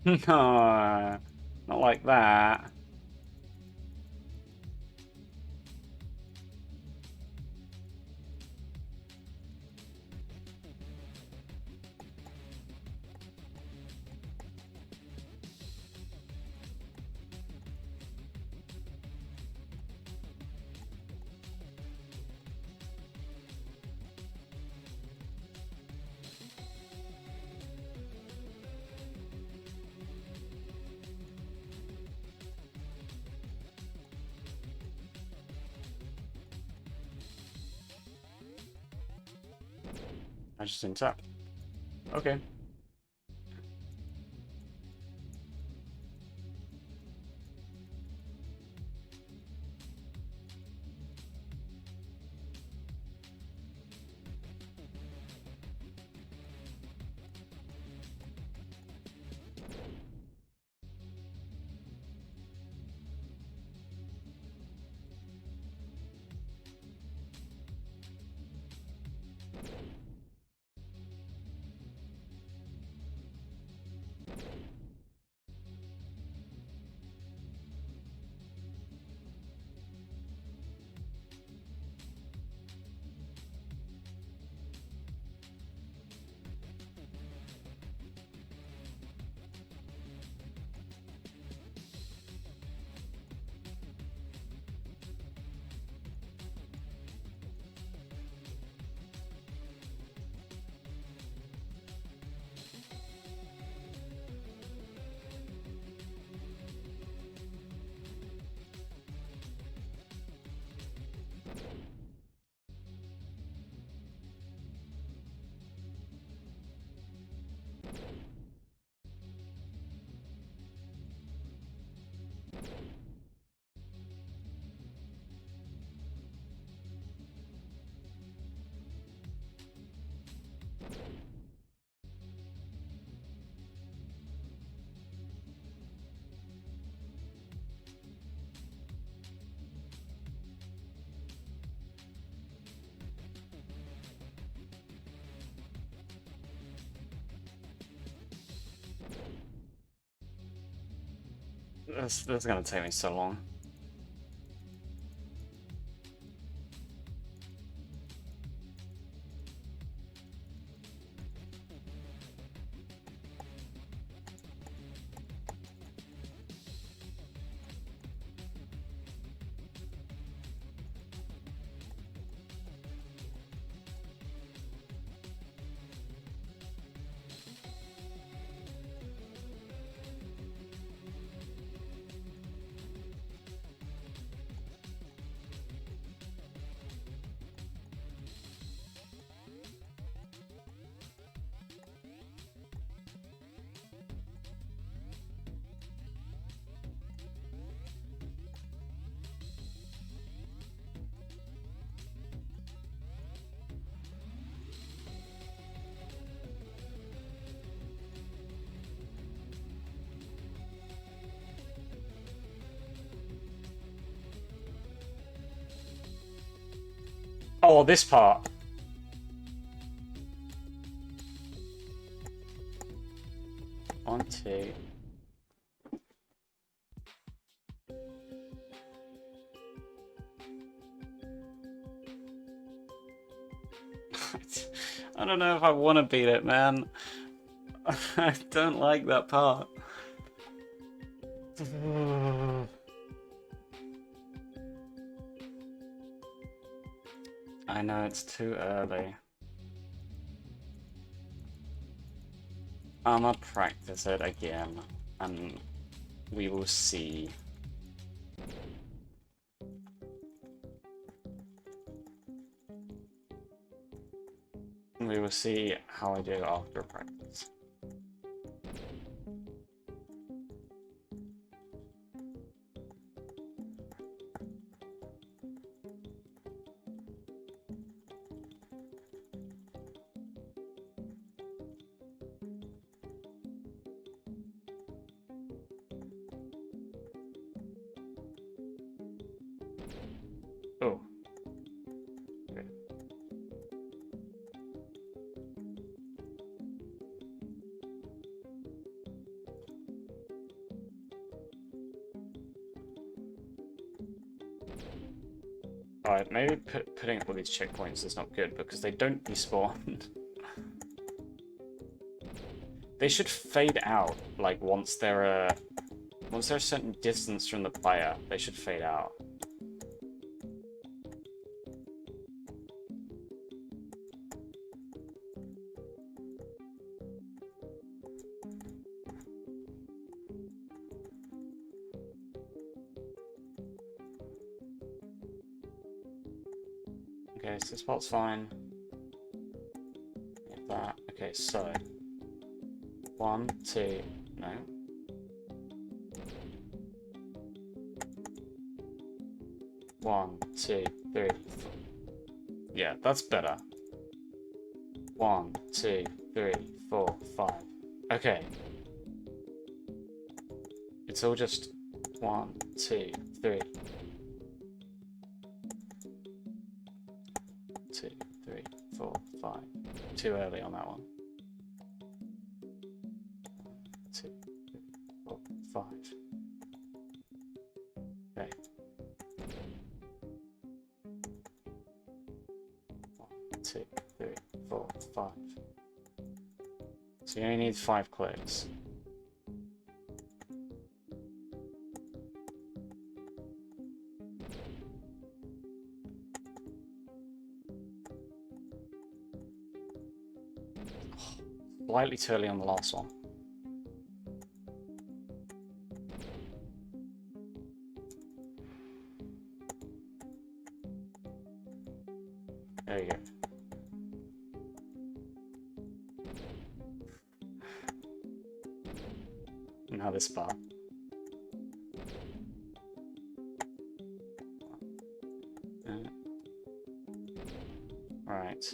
No, not like that. I just didn't tap. Okay. This is gonna take me so long. Oh, this part. One, two. I don't know if I want to beat it, man. I don't like that part. I know it's too early. I'ma practice it again, and we will see. We will see how I do after practice. Oh. Okay. Alright, maybe putting all these checkpoints is not good because they don't respawn. They should fade out, like once they're a certain distance from the player, they should fade out. Okay, so this part's fine. Get that. Okay, so 1, 2, no. 1, 2, 3. Yeah, that's better. 1, 2, 3, 4, 5. Okay. It's all just 1, 2, 3. 2, 3, 4, 5. Too early on that one. 2, 3, 4, 5. Okay. 1, 2, 3, 4, 5. So you only need 5 clicks. Slightly too early on the last one. There you go. Now this part. Right.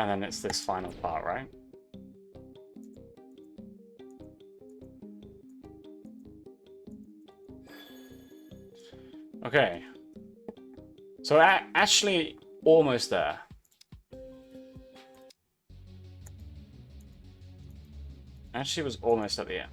And then it's this final part, right? Okay. So actually, almost there. Actually, was almost at the end.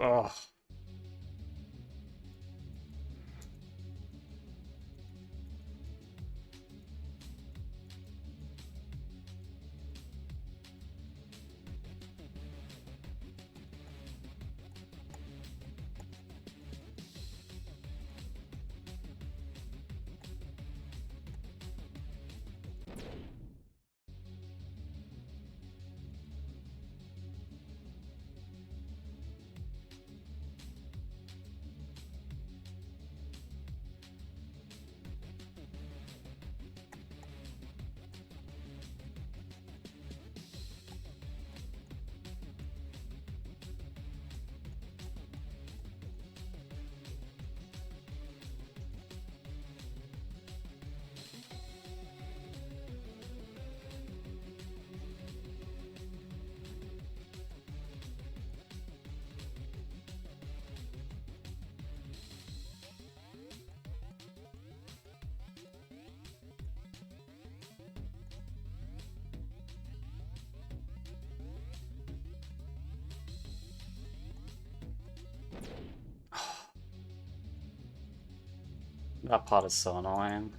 Oh. That part is so annoying.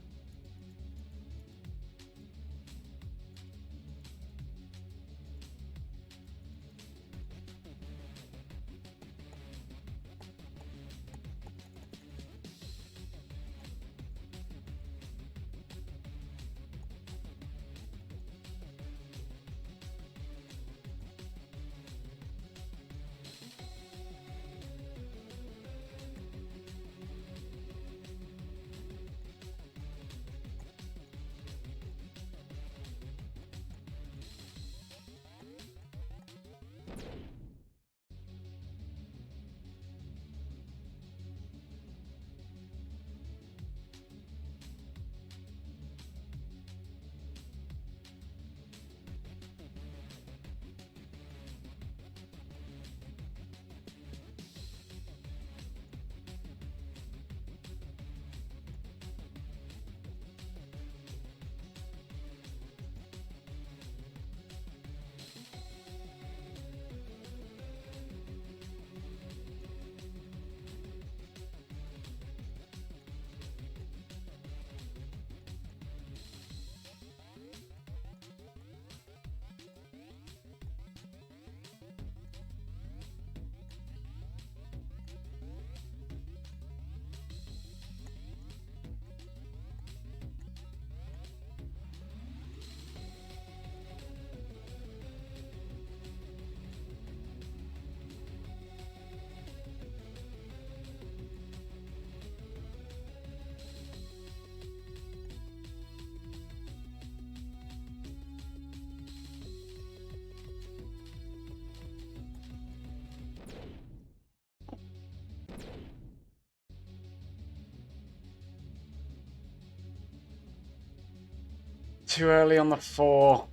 Too early on the 4.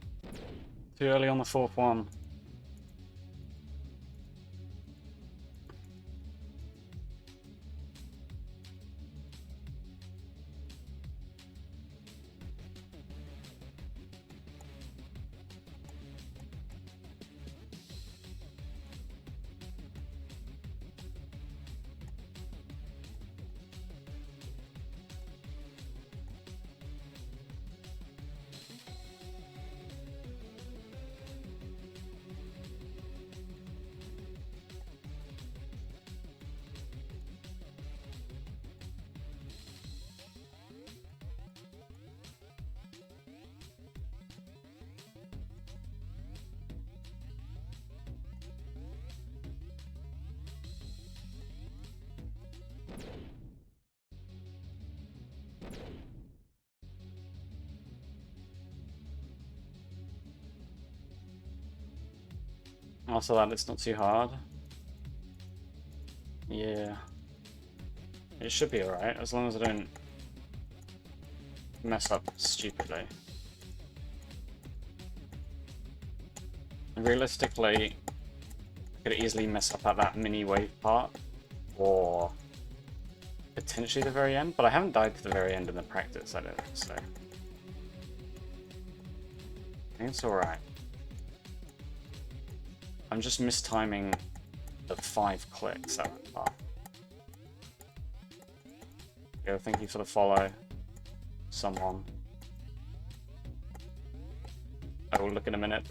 Too early on the 4th one. Also that it's not too hard. Yeah. It should be alright, as long as I don't mess up stupidly. Realistically, I could easily mess up at that mini wave part, or potentially the very end, but I haven't died to the very end in the practice, I don't think so. I think it's alright. I'm just mistiming the 5 clicks at that part. Yo, thank you for the follow. Someone. I will look in a minute.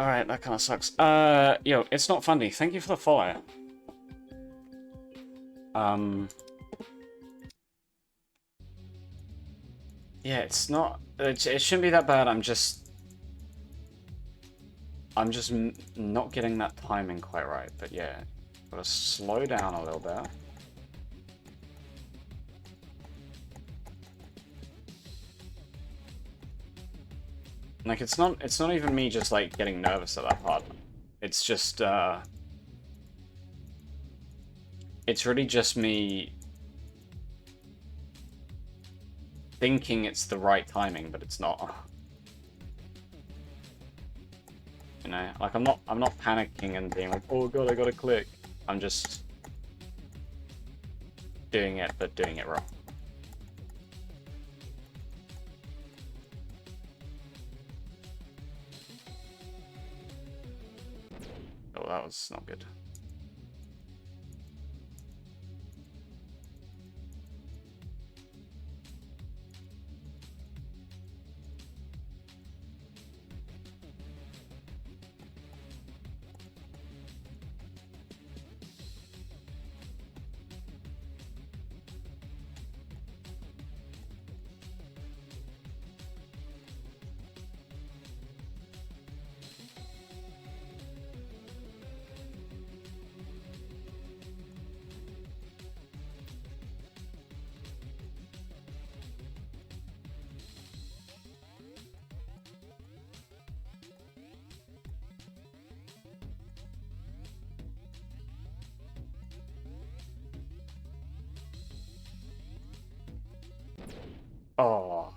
Alright, that kind of sucks. Yo, it's not funny. Thank you for the follow. Yeah, it's not... It shouldn't be that bad, I'm just not getting that timing quite right, but yeah. Gotta slow down a little bit. Like, it's not even me just, like, getting nervous at that part. It's just, it's really just me thinking it's the right timing, but it's not. You know, like, I'm not panicking and being like, oh god, I gotta click. I'm just doing it, but doing it wrong. Oh, that was not good. Oh.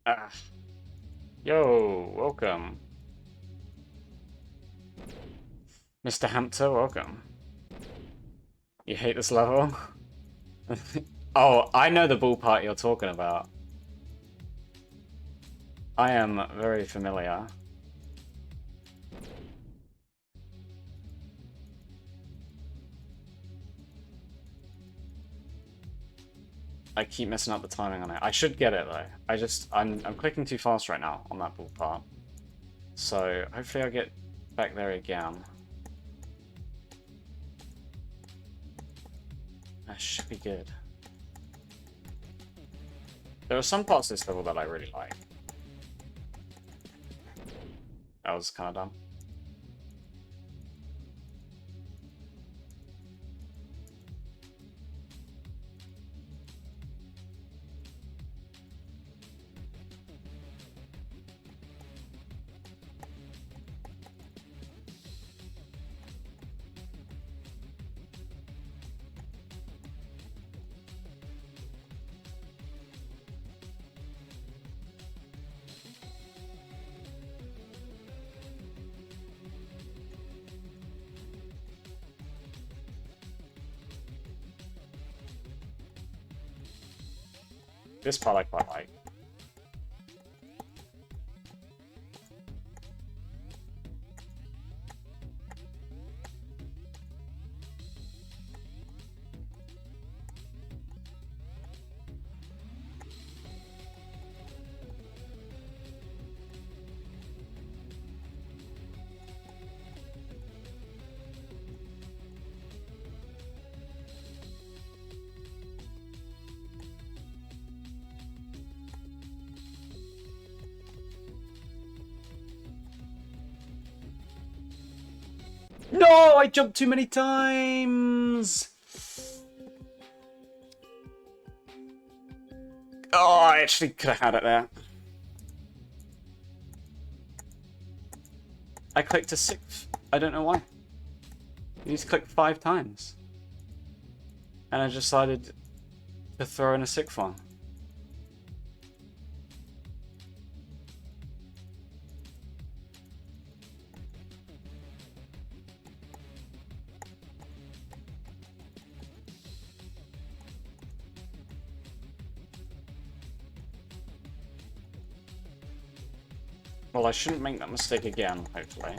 Ah. Yo, welcome. Mr. Hampter, welcome. You hate this level? Oh, I know the bull part you're talking about. I am very familiar. I keep messing up the timing on it. I should get it though. I'm clicking too fast right now on that bull part. So hopefully I'll get back there again. That should be good. There are some parts of this level that I really like. That was kind of dumb. This part I quite like. No, I jumped too many times. Oh, I actually could have had it there. I clicked a 6th. I don't know why. You need to click 5 times. And I decided to throw in a 6th one. Well, I shouldn't make that mistake again, hopefully.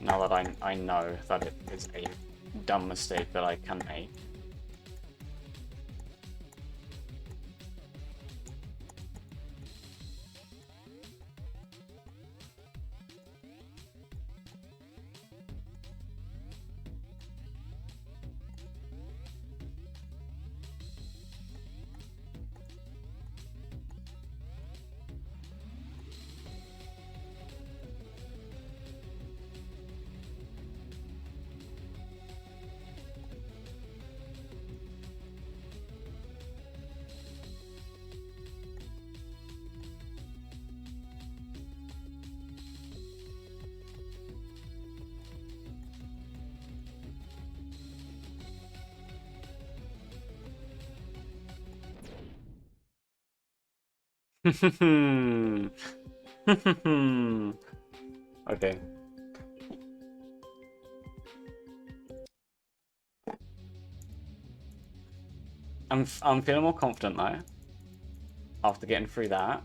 Now that I know that it is a dumb mistake that I can make. Okay. I'm feeling more confident now after getting through that.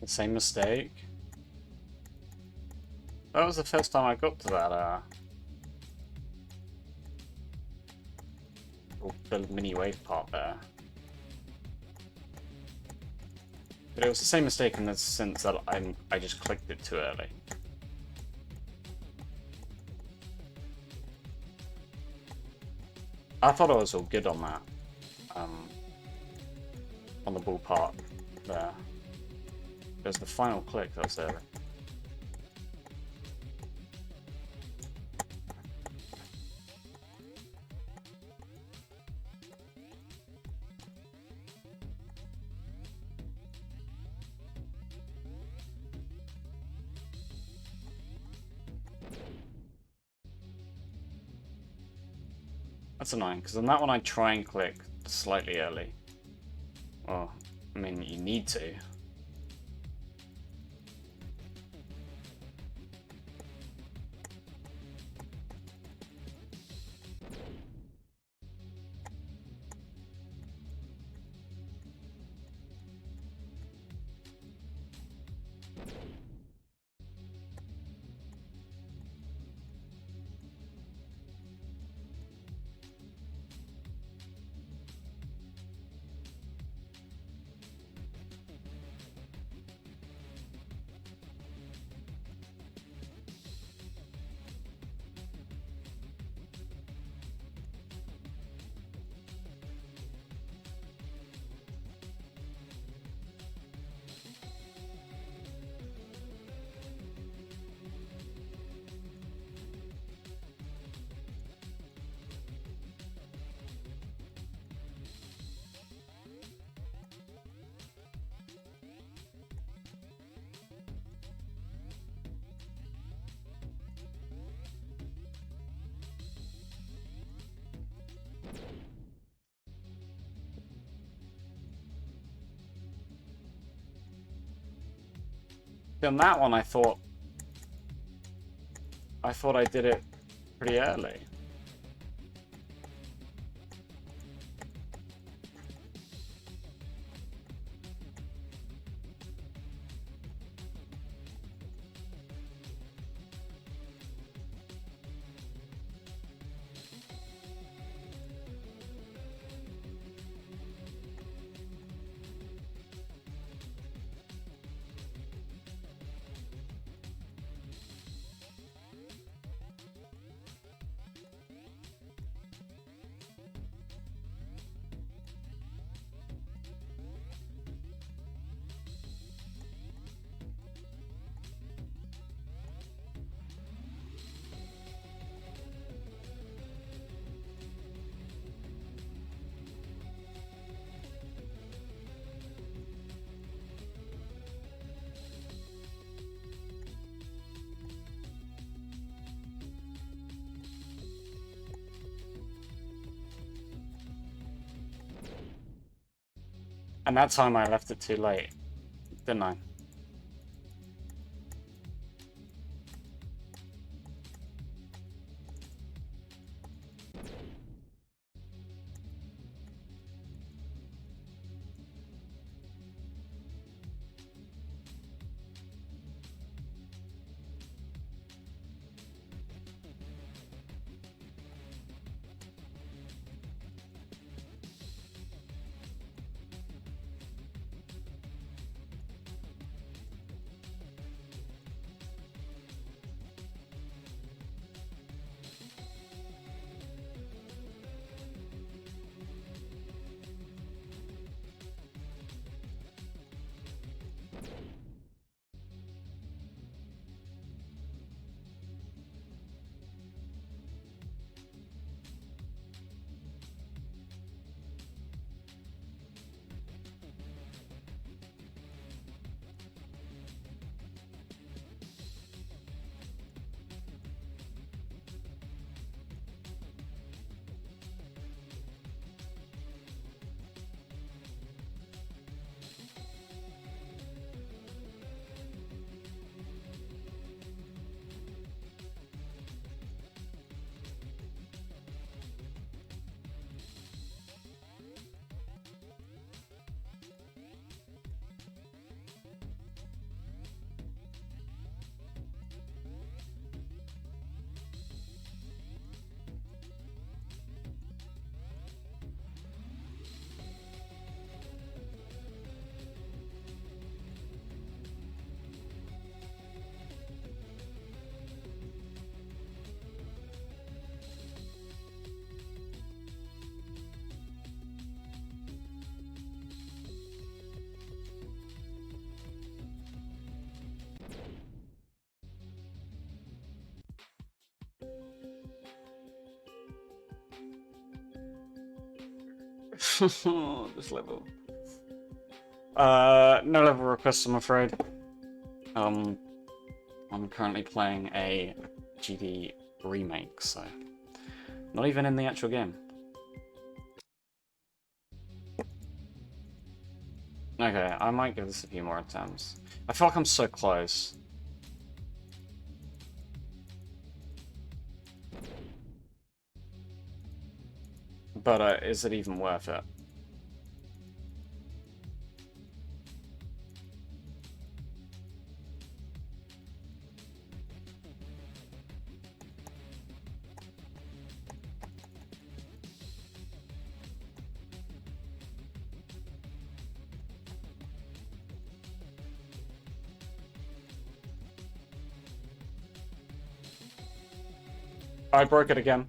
The same mistake. That was the first time I got to that, the mini wave part there. But it was the same mistake in the sense that I just clicked it too early. I thought I was all good on that. On the ball part there. There's the final click that was there. That's annoying, because on that one I try and click slightly early. Well, I mean, you need to. on that one, I thought I did it pretty early. And that time I left it too late, didn't I? This level. No level requests, I'm afraid. I'm currently playing a GD remake, so not even in the actual game. Okay, I might give this a few more attempts. I feel like I'm so close. But is it even worth it? I broke it again.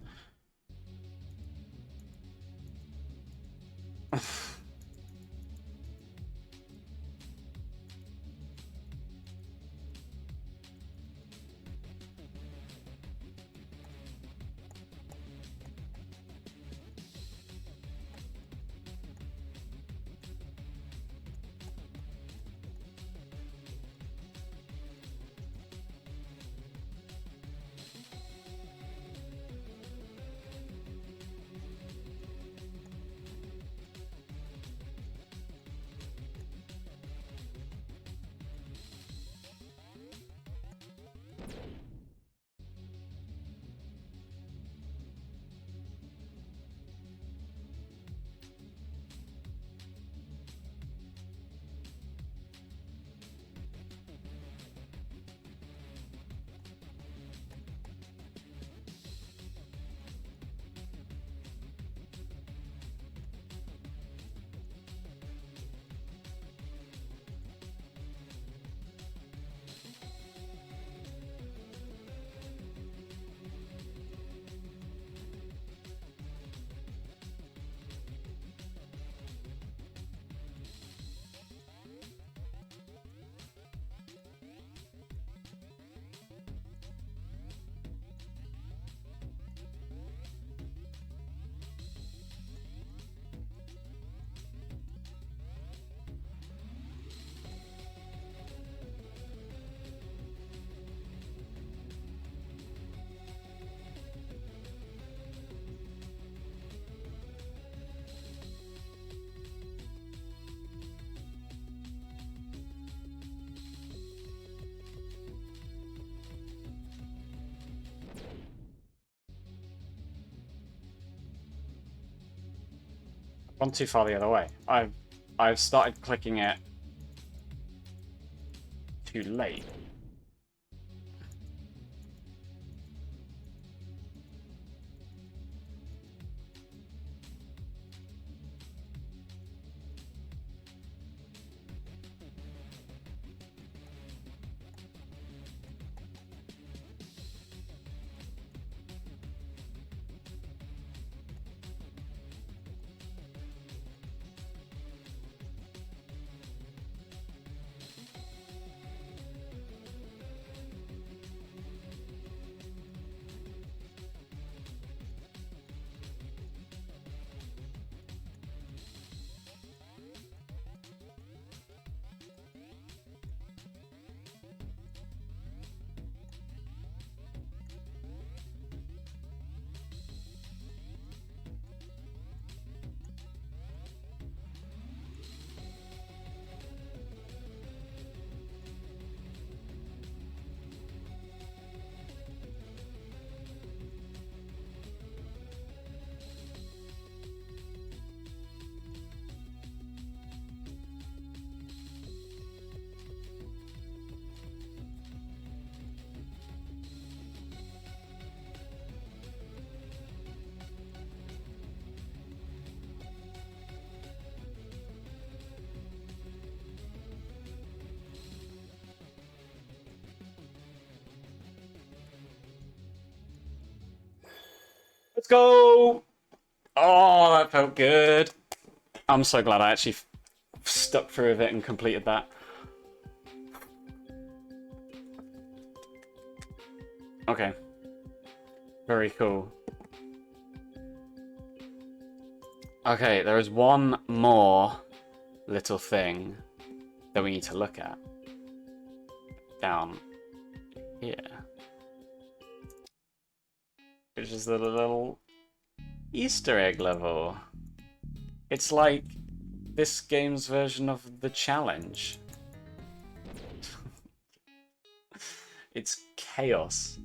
Gone too far the other way. I've started clicking it too late. Let's go! Oh, that felt good. I'm so glad I actually stuck through with it and completed that. Okay. Very cool. Okay, there is one more little thing that we need to look at. Down here. Which is the little Easter egg level. It's like this game's version of the challenge. It's chaos.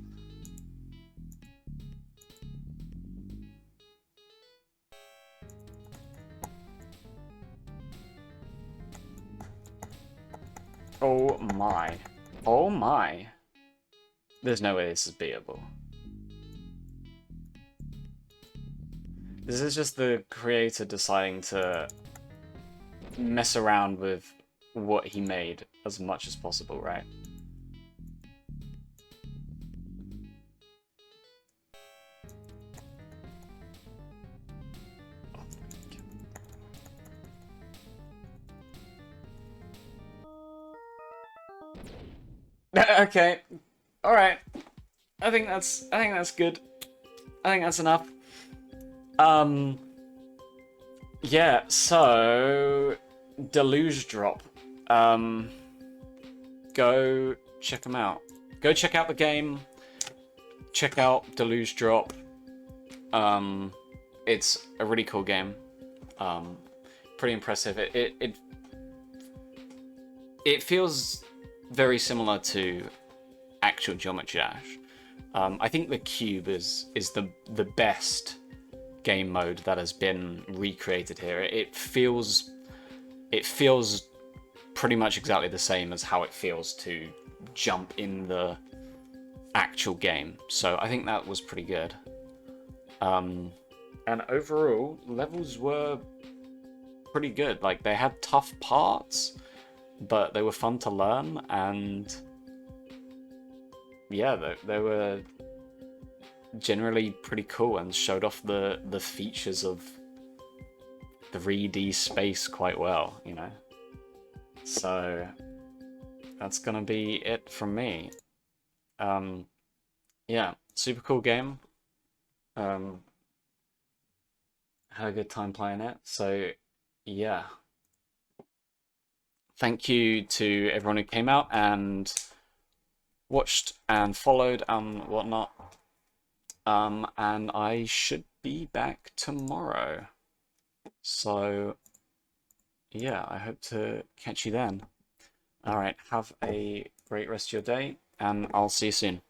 Oh my. Oh my. There's no way this is beatable. This is just the creator deciding to mess around with what he made as much as possible, right? Okay. All right. I think that's good. I think that's enough. Yeah, so Deluge Drop. Go check them out. Go check out the game. Check out Deluge Drop. It's a really cool game. Pretty impressive. It feels very similar to actual Geometry Dash. I think the cube is the best game mode that has been recreated here. It feels pretty much exactly the same as how it feels to jump in the actual game. So I think that was pretty good. And overall, levels were pretty good. Like, they had tough parts, but they were fun to learn, and yeah, they were generally pretty cool and showed off the features of the 3D space quite well, you know? So that's gonna be it from me. Yeah, super cool game. Had a good time playing it, so yeah. Thank you to everyone who came out and watched and followed and whatnot. And I should be back tomorrow. So yeah, I hope to catch you then. Alright, have a great rest of your day, and I'll see you soon.